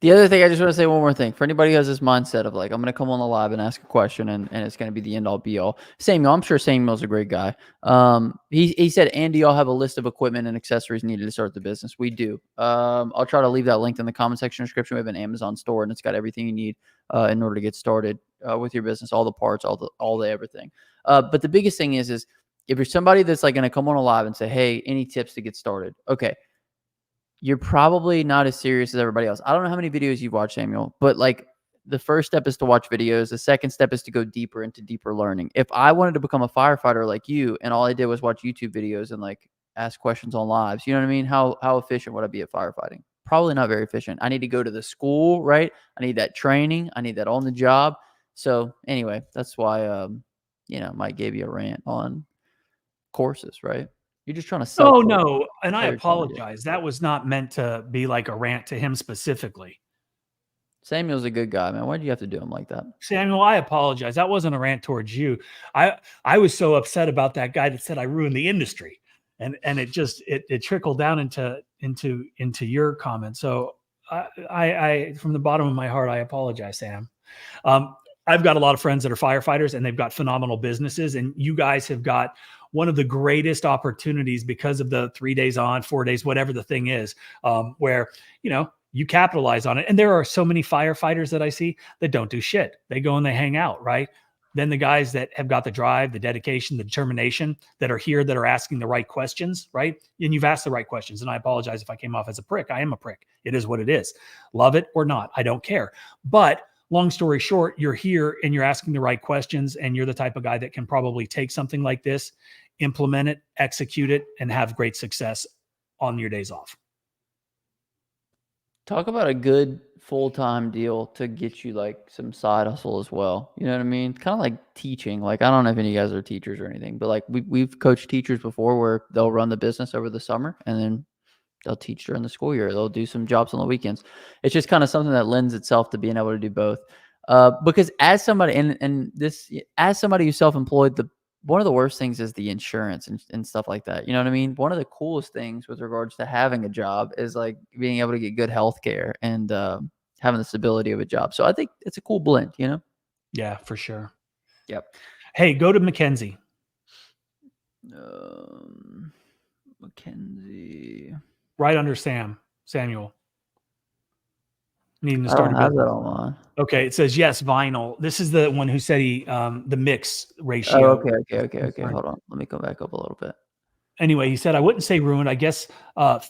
The other thing, I just want to say one more thing. For anybody who has this mindset of like, I'm going to come on the live and ask a question and it's going to be the end all be all. Samuel, I'm sure Samuel's a great guy. He said, Andy, y'all have a list of equipment and accessories needed to start the business. We do. I'll try to leave that linked in the comment section description. We have an Amazon store and it's got everything you need in order to get started with your business, all the parts, all the everything. But the biggest thing is if you're somebody that's like going to come on a live and say, hey, any tips to get started? Okay. You're probably not as serious as everybody else. I don't know how many videos you've watched, Samuel, but like the first step is to watch videos. The second step is to go deeper into deeper learning. If I wanted to become a firefighter like you and all I did was watch YouTube videos and like ask questions on lives, you know what I mean? How efficient would I be at firefighting? Probably not very efficient. I need to go to the school, right? I need that training. I need that on the job. So anyway, that's why, Mike gave you a rant on courses, right? You're just trying to sell. Oh, no. And I apologize. That was not meant to be like a rant to him specifically. Samuel's a good guy, man. Why do you have to do him like that? Samuel, I apologize. That wasn't a rant towards you. I was so upset about that guy that said I ruined the industry. And it just it trickled down into your comments. So I from the bottom of my heart, I apologize, Sam. I've got a lot of friends that are firefighters and they've got phenomenal businesses, and you guys have got one of the greatest opportunities because of the 3 days on, 4 days, whatever the thing is, where, you capitalize on it. And there are so many firefighters that I see that don't do shit. They go and they hang out, right? Then the guys that have got the drive, the dedication, the determination, that are here, that are asking the right questions, right? And you've asked the right questions. And I apologize if I came off as a prick. I am a prick. It is what it is. Love it or not, I don't care. But long story short, you're here and you're asking the right questions, and you're the type of guy that can probably take something like this, implement it, execute it, and have great success on your days off. Talk about a good full-time deal to get you like some side hustle as well. You know what I mean? Kind of like teaching. Like, I don't know if any of you guys are teachers or anything, but like we've coached teachers before where they'll run the business over the summer and then they'll teach during the school year. They'll do some jobs on the weekends. It's just kind of something that lends itself to being able to do both. Because as somebody, as somebody who's self-employed, one of the worst things is the insurance and stuff like that. You know what I mean? One of the coolest things with regards to having a job is like being able to get good health care and having the stability of a job. So I think it's a cool blend, you know? Yeah, for sure. Yep. Hey, go to Mackenzie. Mackenzie. Right under Samuel. Needing to I start don't a have that business. on mine. Okay, it says yes, vinyl. This is the one who said he the mix Oh, ratio. okay. Hold on. Let me go back up a little bit. Anyway, he said, I wouldn't say ruined. I guess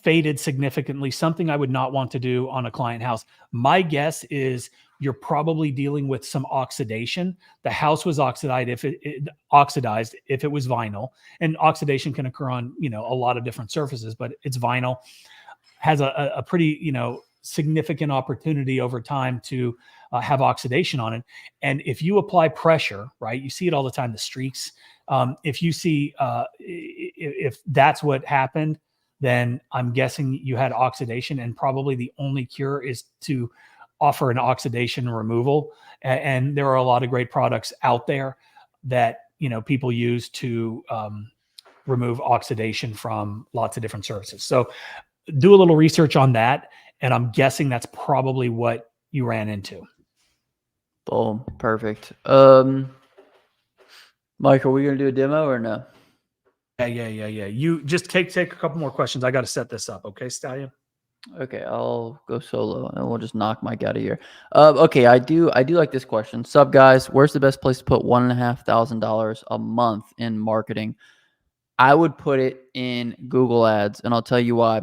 faded significantly. Something I would not want to do on a client house. My guess is you're probably dealing with some oxidation. The house was oxidized if it was vinyl, and oxidation can occur on a lot of different surfaces, but it's vinyl has a pretty significant opportunity over time to have oxidation on it. And if you apply pressure, right, you see it all the time, the streaks. If you see if that's what happened, then I'm guessing you had oxidation, and probably the only cure is to offer an oxidation removal. And there are a lot of great products out there that people use to remove oxidation from lots of different surfaces. So do a little research on that, and I'm guessing that's probably what you ran into. Boom. Perfect. Mike, are we gonna do a demo or no? Yeah. You just take a couple more questions. I got to set this up. Okay, Stallion? Okay, I'll go solo and we'll just knock Mike out of here. Okay, I do like this question. Sup guys, where's the best place to put $1,500 a month in marketing? I would put it in Google Ads, and I'll tell you why.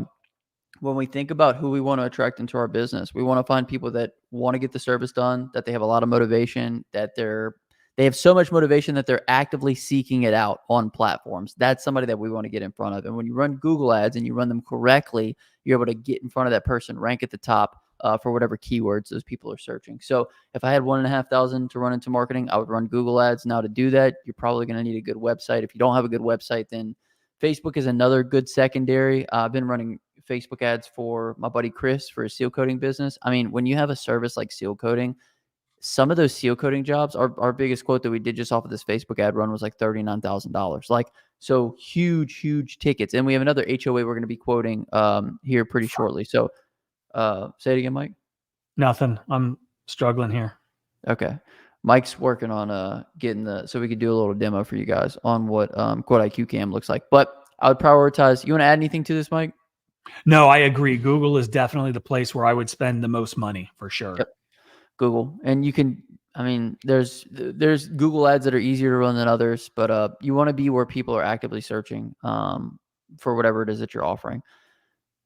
When we think about who we want to attract into our business, we want to find people that want to get the service done, that they have a lot of motivation, that they have so much motivation that they're actively seeking it out on platforms. That's somebody that we want to get in front of. And when you run Google ads and you run them correctly, you're able to get in front of that person, rank at the top for whatever keywords those people are searching. So if I had $1,500 to run into marketing, I would run Google ads. Now to do that, you're probably going to need a good website. If you don't have a good website, then Facebook is another good secondary. I've been running Facebook ads for my buddy Chris for his seal coating business. I mean, when you have a service like seal coating, some of those seal coating jobs, our biggest quote that we did just off of this Facebook ad run was like $39,000. Like, so huge tickets. And we have another HOA we're going to be quoting here pretty shortly. So say it again, Mike. Nothing. I'm struggling here. Okay. Mike's working on getting so we could do a little demo for you guys on what Quote IQ Cam looks like. But I would prioritize. You want to add anything to this, Mike? No, I agree. Google is definitely the place where I would spend the most money for sure. Yep. Google. And you can, I mean, there's Google ads that are easier to run than others, but you want to be where people are actively searching for whatever it is that you're offering.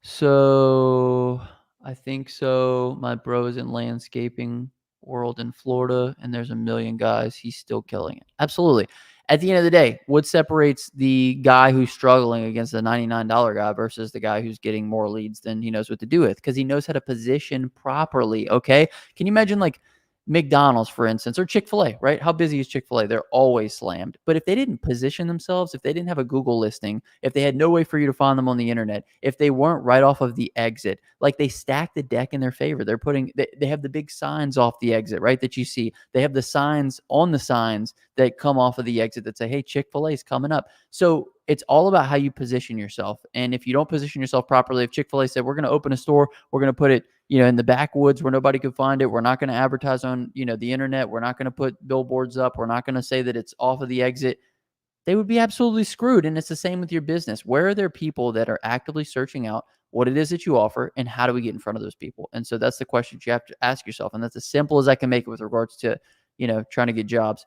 So I think so. My bro is in landscaping world in Florida, and there's a million guys. He's still killing it. Absolutely. At the end of the day, what separates the guy who's struggling against the $99 guy versus the guy who's getting more leads than he knows what to do with? Because he knows how to position properly. Okay. Can you imagine like McDonald's, for instance, or Chick-fil-A, right? How busy is Chick-fil-A? They're always slammed. But if they didn't position themselves, if they didn't have a Google listing, if they had no way for you to find them on the internet, if they weren't right off of the exit, like they stack the deck in their favor. They have the big signs off the exit, right? That you see. They have the signs on the signs that come off of the exit that say, hey, Chick-fil-A is coming up. So it's all about how you position yourself. And if you don't position yourself properly, if Chick-fil-A said, we're going to open a store, we're going to put it, in the backwoods where nobody could find it. We're not going to advertise on, the internet. We're not going to put billboards up. We're not going to say that it's off of the exit. They would be absolutely screwed. And it's the same with your business. Where are there people that are actively searching out what it is that you offer and how do we get in front of those people? And so that's the question you have to ask yourself. And that's as simple as I can make it with regards to, trying to get jobs.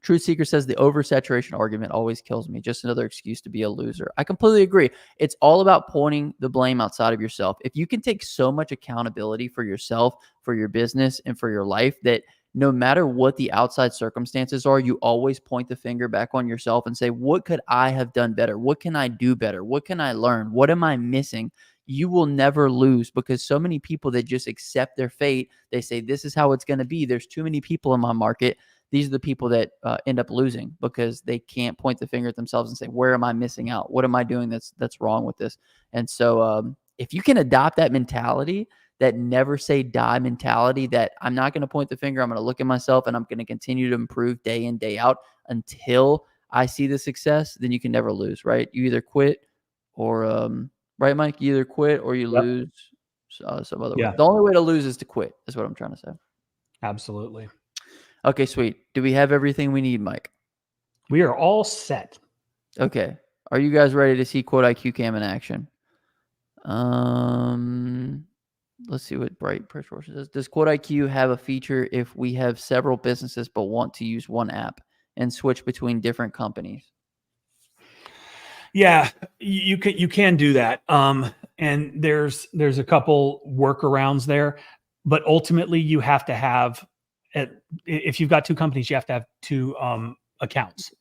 Truth Seeker says the oversaturation argument always kills me. Just another excuse to be a loser. I completely agree. It's all about pointing the blame outside of yourself. If you can take so much accountability for yourself, for your business, and for your life that no matter what the outside circumstances are, you always point the finger back on yourself and say, what could I have done better? What can I do better? What can I learn? What am I missing? You will never lose because so many people that just accept their fate, they say, this is how it's going to be. There's too many people in my market. These are the people that end up losing because they can't point the finger at themselves and say, where am I missing out? What am I doing that's wrong with this? And so if you can adopt that mentality that never say die mentality, that I'm not going to point the finger, I'm going to look at myself and I'm going to continue to improve day in, day out until I see the success, then you can never lose, right? You either quit or, right, Mike? You either quit or you Yep. lose some other way. Yeah. The only way to lose is to quit, is what I'm trying to say. Absolutely. Okay, sweet. Do we have everything we need, Mike? We are all set. Okay. Are you guys ready to see Quote IQ Cam in action? Let's see what Bright Pressure Washer says. Does Quote IQ have a feature if we have several businesses but want to use one app and switch between different companies? Yeah, you can do that. And there's a couple workarounds there, but ultimately you have to have, if you've got two companies, you have to have two accounts.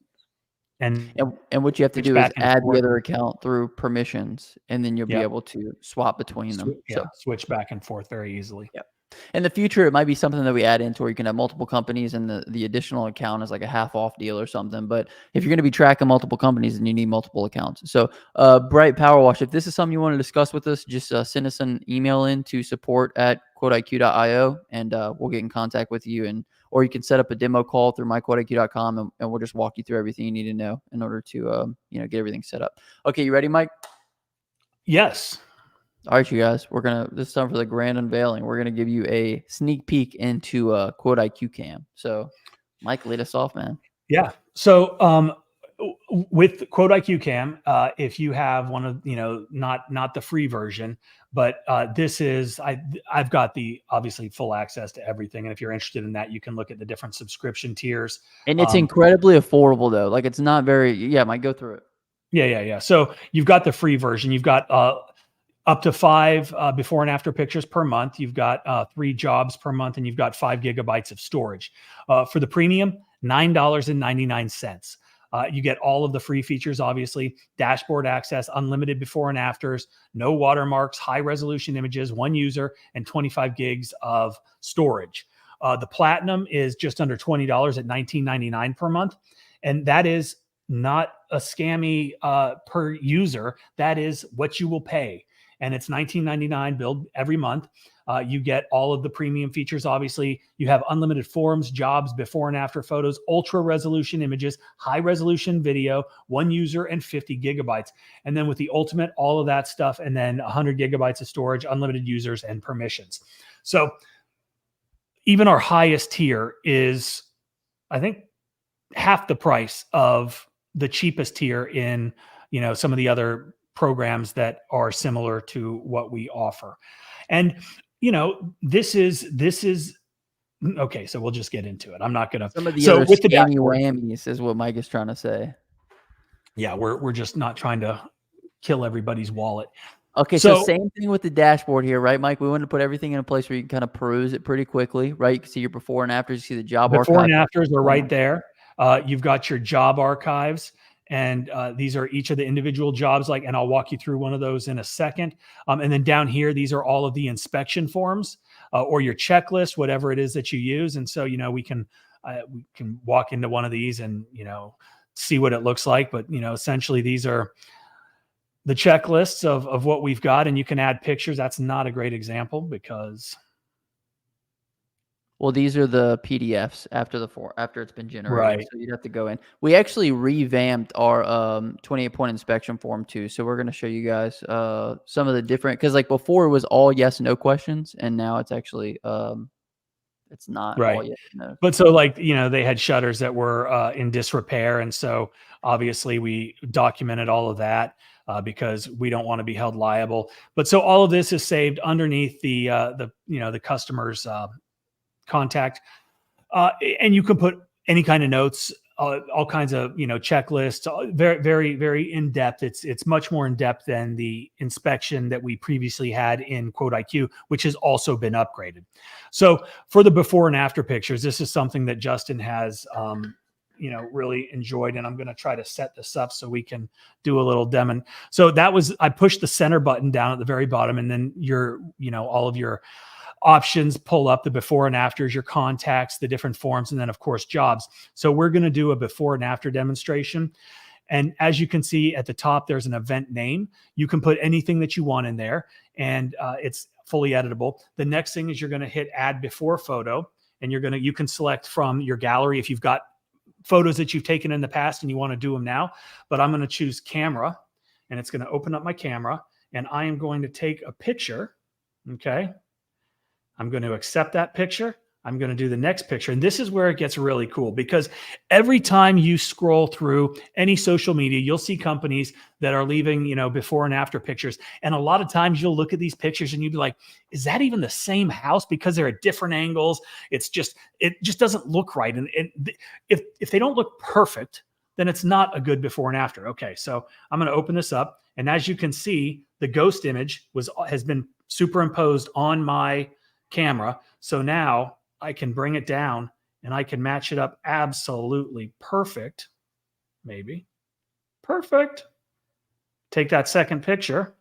And And what you have to switch do is back and add the forth. other account through permissions, and then you'll be Yep. able to swap between them. Yeah, switch back and forth very easily. Yep. In the future, it might be something that we add into where you can have multiple companies and the additional account is like a half off deal or something. But if you're going to be tracking multiple companies, then you need multiple accounts. So Bright Power Wash, if this is something you want to discuss with us, just send us an email in to support@quoteiq.io and we'll get in contact with you. Or you can set up a demo call through myquoteiq.com and we'll just walk you through everything you need to know in order to get everything set up. Okay, you ready, Mike? Yes. All right, you guys, this time for the grand unveiling. We're gonna give you a sneak peek into Quote IQ Cam. So, Mike, lead us off, man. Yeah. So with Quote IQ Cam, if you have one of, not the free version, but this is, I've got the obviously full access to everything. And if you're interested in that, you can look at the different subscription tiers. And it's incredibly affordable though. Like it's not very, Mike, go through it. Yeah. So you've got the free version. You've got up to 5 before and after pictures per month. You've got 3 jobs per month, and you've got 5 gigabytes of storage. For the premium, $9.99. You get all of the free features, obviously, dashboard access, unlimited before and afters, no watermarks, high resolution images, 1 user, and 25 gigs of storage. The platinum is just under $20 at $19.99 per month. And that is not a scammy per user. That is what you will pay. And it's $19.99 billed every month. You get all of the premium features. Obviously, you have unlimited forums, jobs, before and after photos, ultra resolution images, high resolution video, 1 user, and 50 gigabytes. And then with the ultimate, all of that stuff, and then 100 gigabytes of storage, unlimited users, and permissions. So even our highest tier is, I think, half the price of the cheapest tier in, some of the other programs that are similar to what we offer. And, this is okay. So we'll just get into it. I'm not going to, some of the other with the scammy dashboard, whammies is what Mike is trying to say. Yeah. We're just not trying to kill everybody's wallet. Okay. So same thing with the dashboard here, right, Mike? We want to put everything in a place where you can kind of peruse it pretty quickly, right? You can see your before and afters, you see the job before archive. and afters are right there. You've got your job archives. And these are each of the individual jobs, and I'll walk you through one of those in a second. And then down here, these are all of the inspection forms or your checklist, whatever it is that you use. And so, we can walk into one of these and, see what it looks like. But, essentially these are the checklists of what we've got, and you can add pictures. That's not a great example because... Well, these are the PDFs after it's been generated. Right. So you'd have to go in. We actually revamped our 28-point inspection form too. So we're going to show you guys some of the different, because like before it was all yes, no questions, and now it's actually it's not all yes, no. But so they had shutters that were in disrepair, and so obviously we documented all of that because we don't want to be held liable. But so all of this is saved underneath the customer's contact, and you can put any kind of notes, all kinds of checklists, very very very in depth. It's much more in depth than the inspection that we previously had in Quote IQ, which has also been upgraded. So for the before and after pictures, this is something that Justin has really enjoyed, and I'm going to try to set this up so we can do a little demo. So I pushed the center button down at the very bottom, and then all of your options pull up, the before and afters, your contacts, the different forms, and then of course jobs. So we're going to do a before and after demonstration. And as you can see at the top, there's an event name. You can put anything that you want in there, and it's fully editable. The next thing is you're going to hit add before photo, and you can select from your gallery if you've got photos that you've taken in the past and you want to do them now. But I'm going to choose camera, and it's going to open up my camera, and I am going to take a picture. Okay. I'm going to accept that picture. I'm going to do the next picture. And this is where it gets really cool, because every time you scroll through any social media, you'll see companies that are leaving, before and after pictures. And a lot of times you'll look at these pictures and you'd be like, is that even the same house? Because they're at different angles. It just doesn't look right. And if they don't look perfect, then it's not a good before and after. Okay. So I'm going to open this up. And as you can see, the ghost image has been superimposed on my camera. So now I can bring it down and I can match it up absolutely perfect. Maybe perfect. Take that second picture.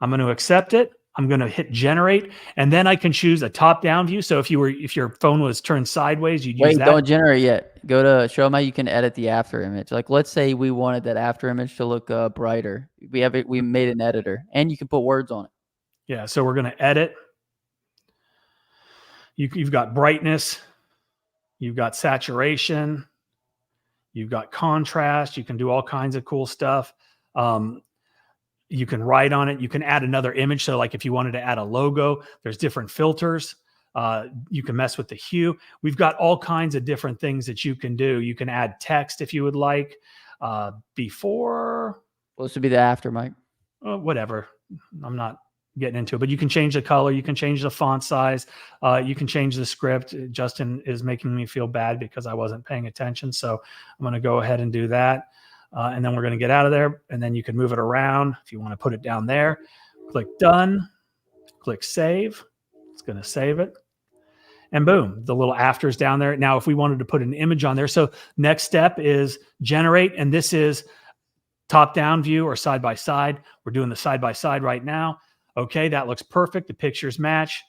I'm going to accept it. I'm going to hit generate, and then I can choose a top-down view. So if your phone was turned sideways, you'd use that. Don't generate yet. Go to show them how you can edit the after image. Like, let's say we wanted that after image to look brighter. We made an editor, and you can put words on it. Yeah. So we're going to edit. You've got brightness, you've got saturation, you've got contrast. You can do all kinds of cool stuff. You can write on it. You can add another image. So like if you wanted to add a logo, there's different filters. You can mess with the hue. We've got all kinds of different things that you can do. You can add text if you would like. Before. Well, this would be the after, Mike. Whatever. I'm not getting into it, but you can change the color. You can change the font size. You can change the script. Justin is making me feel bad because I wasn't paying attention. So I'm going to go ahead and do that. And then we're going to get out of there, and then you can move it around. If you want to put it down there, click done, click save. It's going to save it. And boom, the little afters down there. Now, if we wanted to put an image on there, so next step is generate. And this is top down view or side by side. We're doing the side by side right now. Okay, that looks perfect. The pictures match.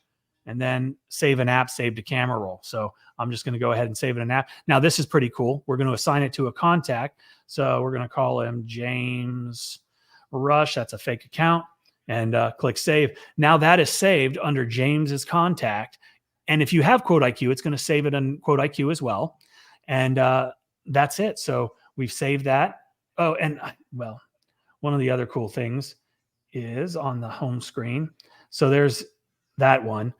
And then save an app, save to camera roll. So I'm just going to go ahead and save it an app. Now, this is pretty cool. We're going to assign it to a contact. So we're going to call him James Rush. That's a fake account. And click save. Now that is saved under James's contact. And if you have Quote IQ, it's going to save it on Quote IQ as well. And that's it. So we've saved that. Oh, and well, one of the other cool things is on the home screen. So there's that one.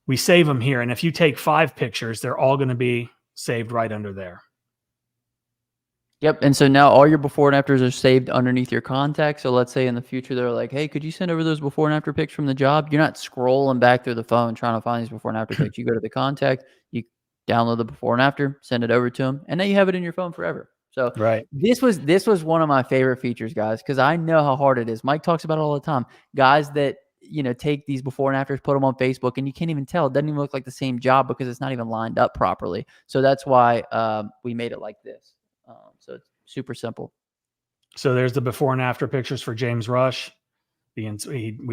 We save them here. And if you take 5 pictures, they're all going to be saved right under there. Yep. And so now all your before and afters are saved underneath your contacts. So let's say in the future, they're like, hey, could you send over those before and after pics from the job? You're not scrolling back through the phone trying to find these before and after pics. You go to the contact, you download the before and after, send it over to them, and now you have it in your phone forever. So right. This was one of my favorite features, guys, because I know how hard it is. Mike talks about it all the time. Guys that, take these before and afters, put them on Facebook, and you can't even tell. It doesn't even look like the same job because it's not even lined up properly. So that's why we made it like this. So it's super simple. So there's the before and after pictures for James Rush. We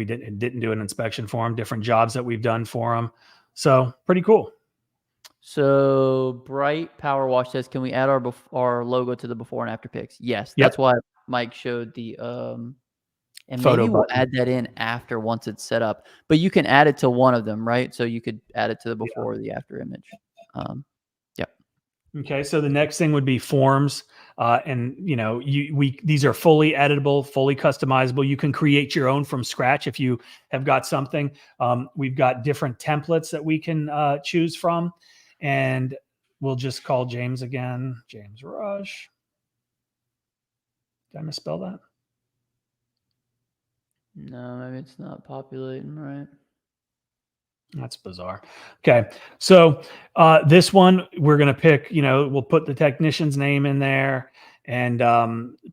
didn't do an inspection for him, different jobs that we've done for him. So pretty cool. So Bright Power Wash says, can we add our logo to the before and after pics? Yes. Yep. That's why Mike showed the and photo maybe we'll button. add that in after once it's set up. But you can add it to one of them, right? So you could add it to the before or the after image. Yep. Okay, so the next thing would be forms. And these are fully editable, fully customizable. You can create your own from scratch if you have got something. We've got different templates that we can choose from. And we'll just call James again, James Rush. Did I misspell that? No, maybe it's not populating right. That's bizarre. Okay. So this one, we're going to pick, we'll put the technician's name in there and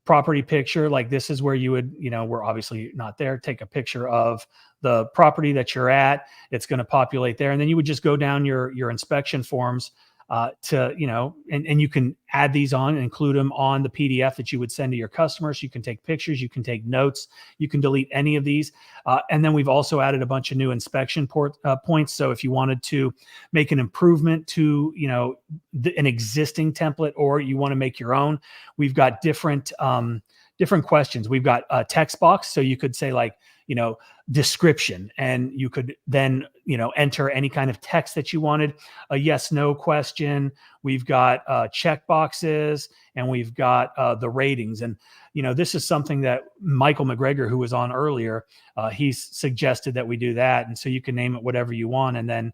property picture. Like this is where you would, we're obviously not there. Take a picture of the property that you're at. It's going to populate there. And then you would just go down your inspection forms and you can add these on and include them on the PDF that you would send to your customers. You can take pictures, you can take notes, you can delete any of these. And then we've also added a bunch of new inspection points. So if you wanted to make an improvement to, an existing template, or you want to make your own, we've got different questions. We've got a text box. So you could say like, description, and you could then, enter any kind of text that you wanted, a yes no question. We've got check boxes, and we've got the ratings. And this is something that Michael McGregor, who was on earlier, he's suggested that we do that. And so you can name it whatever you want, and then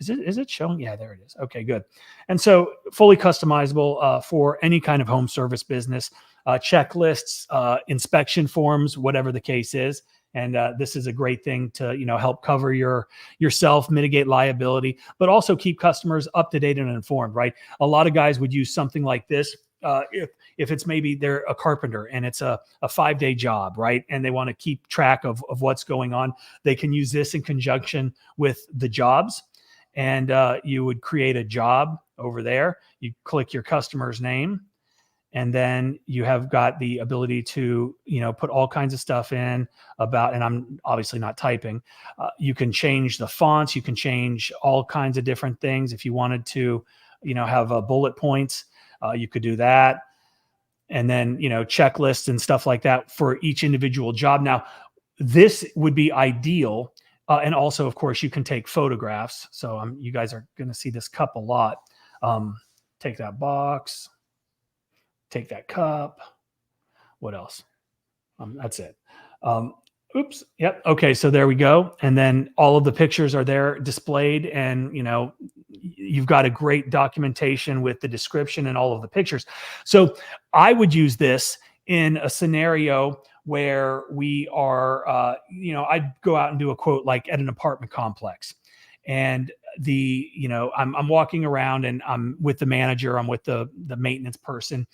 is it showing? Yeah, there it is. Okay, good. And so fully customizable for any kind of home service business, checklists, inspection forms, whatever the case is. And this is a great thing to help cover yourself, mitigate liability, but also keep customers up to date and informed. Right? A lot of guys would use something like this. If it's maybe they're a carpenter and it's a 5-day job, right? And they want to keep track of what's going on, they can use this in conjunction with the jobs. And you would create a job over there. You click your customer's name, and then you have got the ability to, put all kinds of stuff in about, and I'm obviously not typing. You can change the fonts. You can change all kinds of different things. If you wanted to, have bullet points, you could do that. And then, checklists and stuff like that for each individual job. Now, this would be ideal. And also, of course, you can take photographs. So you guys are going to see this cup a lot. Take that box, take that cup. What else? That's it. Oops. Yep. Okay. So there we go. And then all of the pictures are there displayed, and you've got a great documentation with the description and all of the pictures. So I would use this in a scenario where we are, I'd go out and do a quote like at an apartment complex, and I'm walking around and I'm with the manager, I'm with the maintenance person,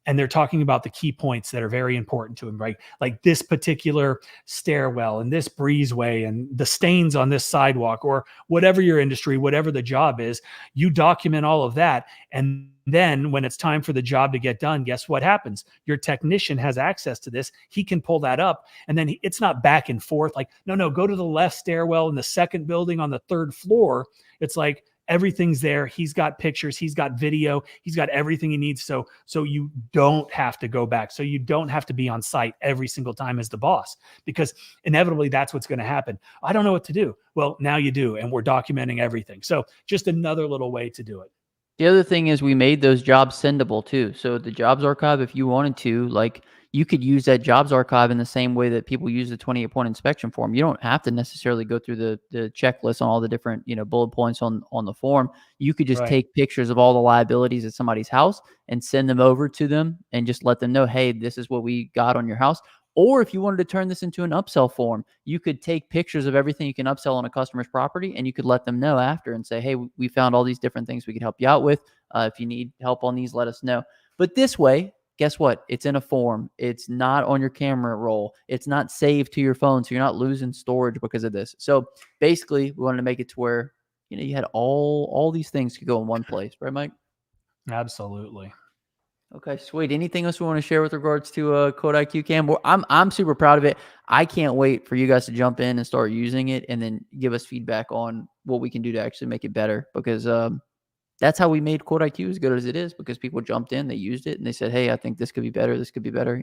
and they're talking about the key points that are very important to them, right? Like this particular stairwell and this breezeway and the stains on this sidewalk, or whatever your industry, whatever the job is, you document all of that. And then when it's time for the job to get done, guess what happens? Your technician has access to this. He can pull that up, and then it's not back and forth. Like, no, go to the left stairwell in the second building on the 3rd floor. It's like, everything's there. He's got pictures. He's got video. He's got everything he needs. So you don't have to go back. So you don't have to be on site every single time as the boss, because inevitably that's what's going to happen. I don't know what to do. Well, now you do. And we're documenting everything. So just another little way to do it. The other thing is we made those jobs sendable too. So the jobs archive, if you wanted to, like, you could use that jobs archive in the same way that people use the 28-point inspection form. You don't have to necessarily go through the checklist on all the different, bullet points on the form. You could just take pictures of all the liabilities at somebody's house and send them over to them and just let them know, hey, this is what we got on your house. Or if you wanted to turn this into an upsell form, you could take pictures of everything you can upsell on a customer's property, and you could let them know after and say, hey, we found all these different things we could help you out with. If you need help on these, let us know. But this way, guess what? It's in a form. It's not on your camera roll. It's not saved to your phone, so you're not losing storage because of this. So basically, we wanted to make it to where you had all these things could go in one place, right, Mike? Absolutely. Okay, sweet. Anything else we want to share with regards to Code IQ Cam? Well, I'm super proud of it. I can't wait for you guys to jump in and start using it, and then give us feedback on what we can do to actually make it better, because that's how we made Code IQ as good as it is, because people jumped in, they used it, and they said, hey, I think this could be better. This could be better,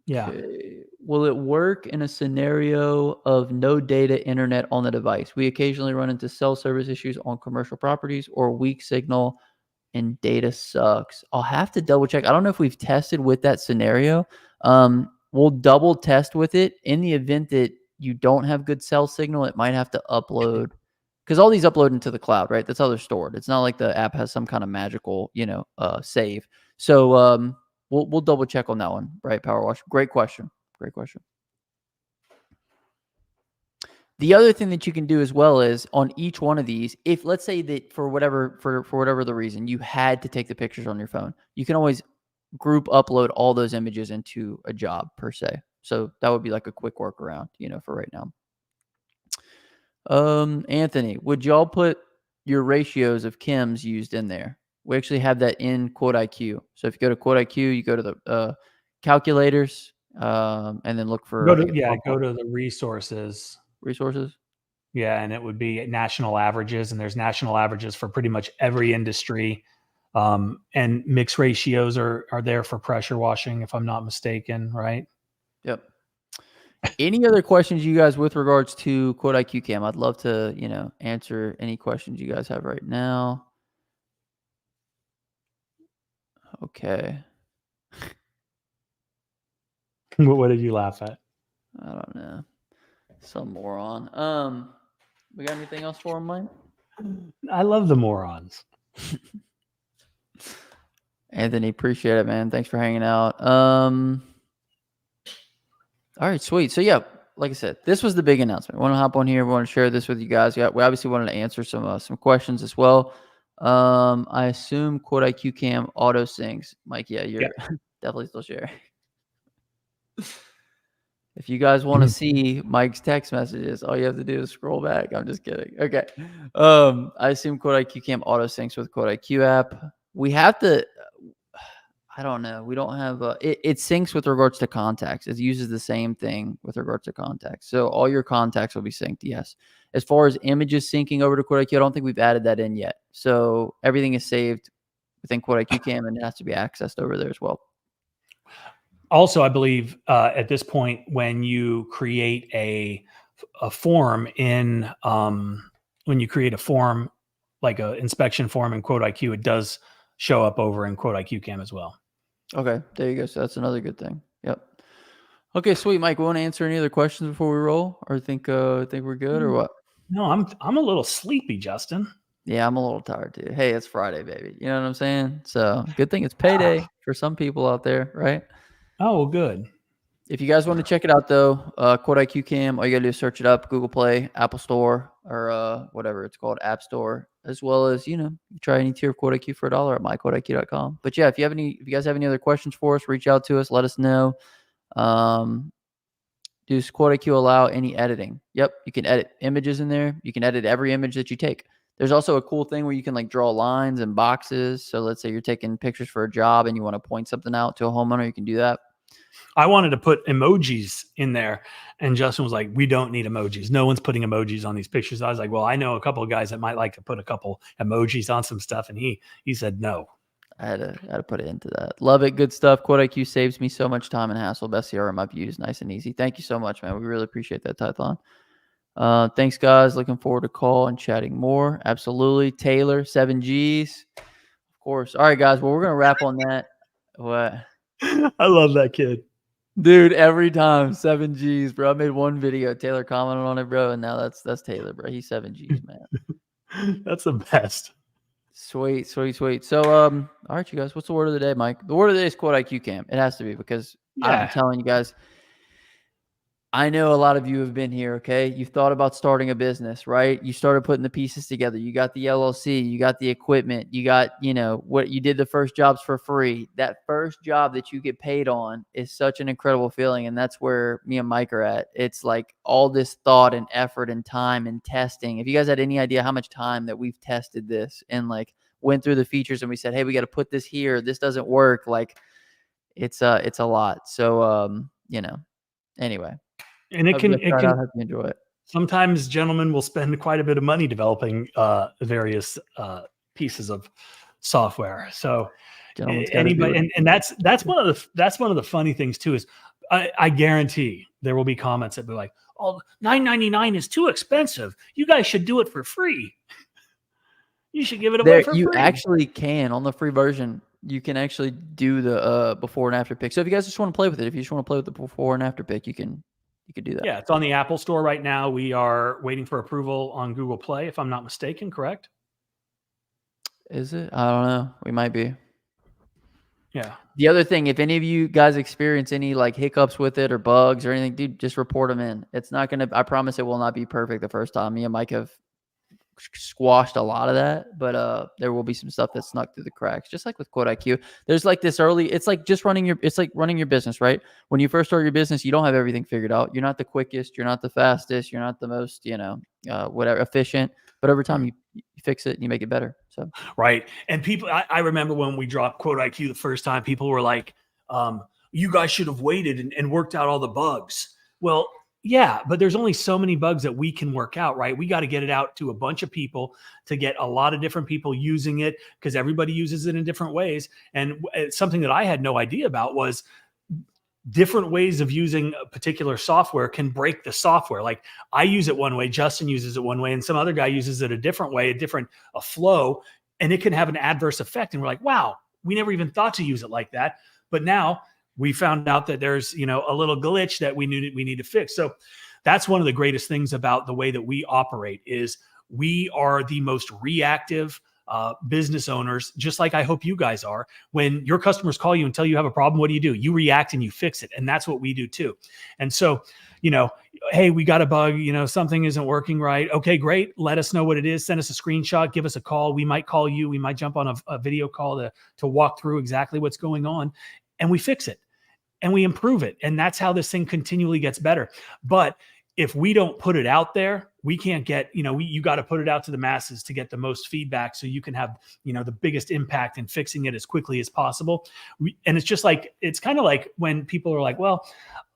Yeah. Okay. Will it work in a scenario of no data internet on the device? We occasionally run into cell service issues on commercial properties or weak signal and data sucks. I'll have to double check. I don't know if we've tested with that scenario. We'll double test with it. In the event that you don't have good cell signal, it might have to upload, because all these upload into the cloud, right? That's how they're stored. It's not like the app has some kind of magical, save. So we'll double check on that one, right? Power Wash. Great question. Great question. The other thing that you can do as well is on each one of these, if let's say that for whatever the reason you had to take the pictures on your phone, you can always group upload all those images into a job per se. So that would be like a quick workaround, for right now. Anthony, would y'all put your ratios of chems used in there? We actually have that in Quote IQ. So if you go to Quote IQ, you go to the calculators, and then look for go to the resources. Resources. Yeah, and it would be national averages, and there's national averages for pretty much every industry. And mixed ratios are there for pressure washing, if I'm not mistaken, right? Yep. Any other questions you guys with regards to Quote IQ Cam? I'd love to, answer any questions you guys have right now. Okay. What did you laugh at? I don't know. Some moron. We got anything else for him, Mike? I love the morons. Anthony, appreciate it, man. Thanks for hanging out. All right, sweet. So yeah, like I said, this was the big announcement. We want to hop on here. We want to share this with you guys. Yeah, we obviously wanted to answer some questions as well. I assume Quote IQ Cam auto syncs. Mike, yeah, you're definitely still sharing. If you guys want to see Mike's text messages, all you have to do is scroll back. I'm just kidding. Okay. I assume Quote IQ Cam auto syncs with Quote IQ app. We have to. I don't know. We don't have it syncs with regards to contacts. It uses the same thing with regards to contacts. So all your contacts will be synced. Yes. As far as images syncing over to Quote IQ, I don't think we've added that in yet. So everything is saved within Quote IQ Cam and it has to be accessed over there as well. Also, I believe at this point, when you create a form in when you create a form like an inspection form in Quote IQ, it does show up over in Quote IQ Cam as well. Okay, there you go. So that's another good thing. Yep. Okay, sweet, Mike. We want to answer any other questions before we roll, or think we're good, or what? No, I'm a little sleepy, Justin. Yeah, I'm a little tired too. Hey, it's Friday, baby. You know what I'm saying? So good thing it's payday for some people out there, right? Oh, well, good. If you guys want to check it out, though, Quote IQ Cam, all you gotta do is search it up, Google Play, Apple Store, or whatever it's called, App Store, as well as try any tier of Quote IQ for $1 at myquoteiq.com. But yeah, if you guys have any other questions for us, reach out to us, let us know. Does Quote IQ allow any editing? Yep, you can edit images in there. You can edit every image that you take. There's also a cool thing where you can like draw lines and boxes. So let's say you're taking pictures for a job and you want to point something out to a homeowner, you can do that. I wanted to put emojis in there, and Justin was like, "We don't need emojis. No one's putting emojis on these pictures." I was like, "Well, I know a couple of guys that might like to put a couple emojis on some stuff," and he said no. I had to put it into that. Love it. Good stuff. Quote IQ saves me so much time and hassle. Best CRM I've used. Nice and easy. Thank you so much, man. We really appreciate that, Tython. Thanks, guys. Looking forward to call and chatting more. Absolutely. Taylor, 7Gs. Of course. All right, guys. Well, we're going to wrap on that. What? I love that kid. Dude, every time 7Gs, bro. I made one video. Taylor commented on it, bro, and now that's Taylor, bro. He's 7Gs, man. That's the best. Sweet. So, all right, you guys. What's the word of the day, Mike? The word of the day is Quote IQ Cam. It has to be because I'm telling you guys. I know a lot of you have been here, okay? You've thought about starting a business, right? You started putting the pieces together. You got the LLC, you got the equipment, you got, what you did the first jobs for free. That first job that you get paid on is such an incredible feeling. And that's where me and Mike are at. It's like all this thought and effort and time and testing. If you guys had any idea how much time that we've tested this and like went through the features and we said, hey, we got to put this here. This doesn't work. Like it's a lot. So, anyway. And it can enjoy it. Sometimes gentlemen will spend quite a bit of money developing various pieces of software. So anybody, and that's one of the funny things too, is I guarantee there will be comments that be like, oh, $9.99 is too expensive. You guys should do it for free. You should give it away for free. You actually can on the free version. You can actually do the before and after pic. So if you guys just want to play with it, if you just want to play with the before and after pic, you can do that. Yeah, it's on the Apple Store right now. We are waiting for approval on Google Play, if I'm not mistaken, correct? Is it? I don't know. We might be. Yeah. The other thing, if any of you guys experience any like hiccups with it or bugs or anything, dude, just report them in. It's not going to, I promise it will not be perfect the first time. Me and Mike have squashed a lot of that, but there will be some stuff that snuck through the cracks, just like with Quote IQ. There's like this it's like running your business, right? When you first start your business, you don't have everything figured out. You're not the quickest, you're not the fastest, you're not the most, whatever, efficient, but over time you fix it and you make it better. So right. And people, I remember when we dropped Quote IQ the first time, people were like, you guys should have waited and worked out all the bugs. Well, yeah, but there's only so many bugs that we can work out, right? We got to get it out to a bunch of people to get a lot of different people using it, because everybody uses it in different ways. And something that I had no idea about was different ways of using a particular software can break the software. Like I use it one way, Justin uses it one way, and some other guy uses it a different way, a flow, and it can have an adverse effect. And we're like, wow, we never even thought to use it like that. But now we found out that there's, a little glitch that we need to fix. So that's one of the greatest things about the way that we operate is we are the most reactive business owners, just like I hope you guys are. When your customers call you and tell you have a problem, what do? You react and you fix it. And that's what we do too. And so, hey, we got a bug, something isn't working right. Okay, great. Let us know what it is. Send us a screenshot, give us a call. We might call you. We might jump on a video call to walk through exactly what's going on, and we fix it and we improve it. And that's how this thing continually gets better. But if we don't put it out there, we can't get, you got to put it out to the masses to get the most feedback so you can have, the biggest impact in fixing it as quickly as possible. And it's just like, it's kind of like when people are like, well,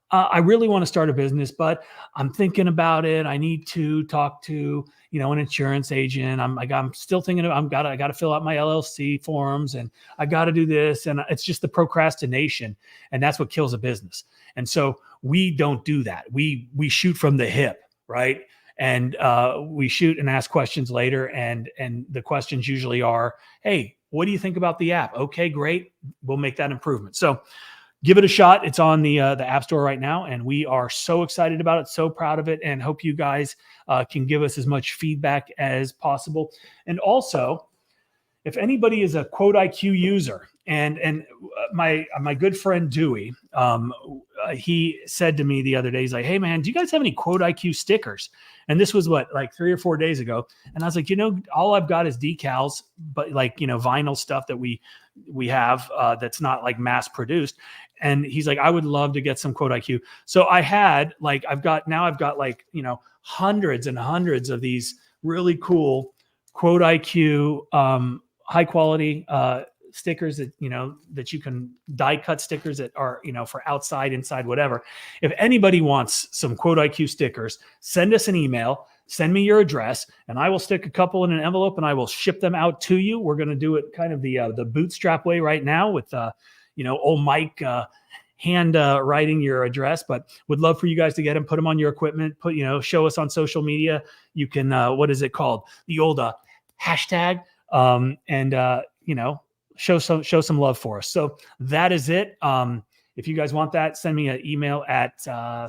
I really want to start a business, but I'm thinking about it. I need to talk to, an insurance agent. I'm still thinking I got to fill out my LLC forms and I got to do this. And it's just the procrastination. And that's what kills a business. And so we don't do that. We shoot from the hip, right? And we shoot and ask questions later. And the questions usually are, hey, what do you think about the app? Okay, great. We'll make that improvement. So give it a shot. It's on the App Store right now, and we are so excited about it, so proud of it, and hope you guys can give us as much feedback as possible. And also, if anybody is a Quote IQ user, and my good friend Dewey, he said to me the other day, he's like, hey man, do you guys have any Quote IQ stickers? And this was like 3 or 4 days ago. And I was like, all I've got is decals, but like, vinyl stuff that we have that's not like mass produced. And he's like, I would love to get some Quote IQ. So I've got like, hundreds and hundreds of these really cool Quote IQ, high quality stickers that that you can die cut stickers that are for outside, inside, whatever. If anybody wants some Quote IQ stickers, send us an email, send me your address, and I will stick a couple in an envelope and I will ship them out to you. We're going to do it kind of the bootstrap way right now with old Mike hand writing your address, but would love for you guys to get them, put them on your equipment, show us on social media. You can what is it called, the old hashtag, and show some love for us. So that is it. If you guys want that, send me an email at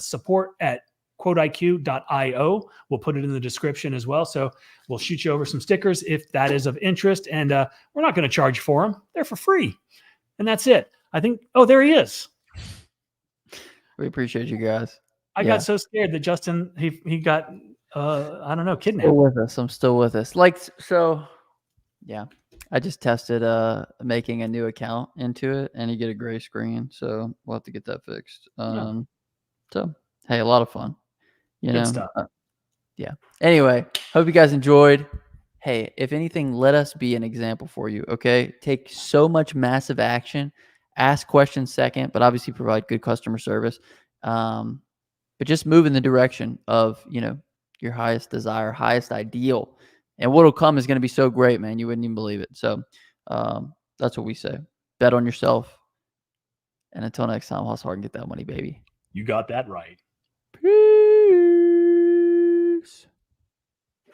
support@quoteiq.io. We'll put it in the description as well. So we'll shoot you over some stickers if that is of interest. And we're not going to charge for them. They're for free. And that's it. I think, there he is. We appreciate you guys. I got so scared that Justin, he got, I don't know, kidnapped. Still with us. I'm still with us. Yeah. I just tested making a new account into it, and you get a gray screen. So we'll have to get that fixed. So hey, a lot of fun. Good stuff. Yeah. Anyway, hope you guys enjoyed. Hey, if anything, let us be an example for you. Okay, take so much massive action. Ask questions second, but obviously provide good customer service. But just move in the direction of your highest desire, highest ideal. And what'll come is going to be so great, man. You wouldn't even believe it. So that's what we say. Bet on yourself. And until next time, hustle hard and get that money, baby. You got that right.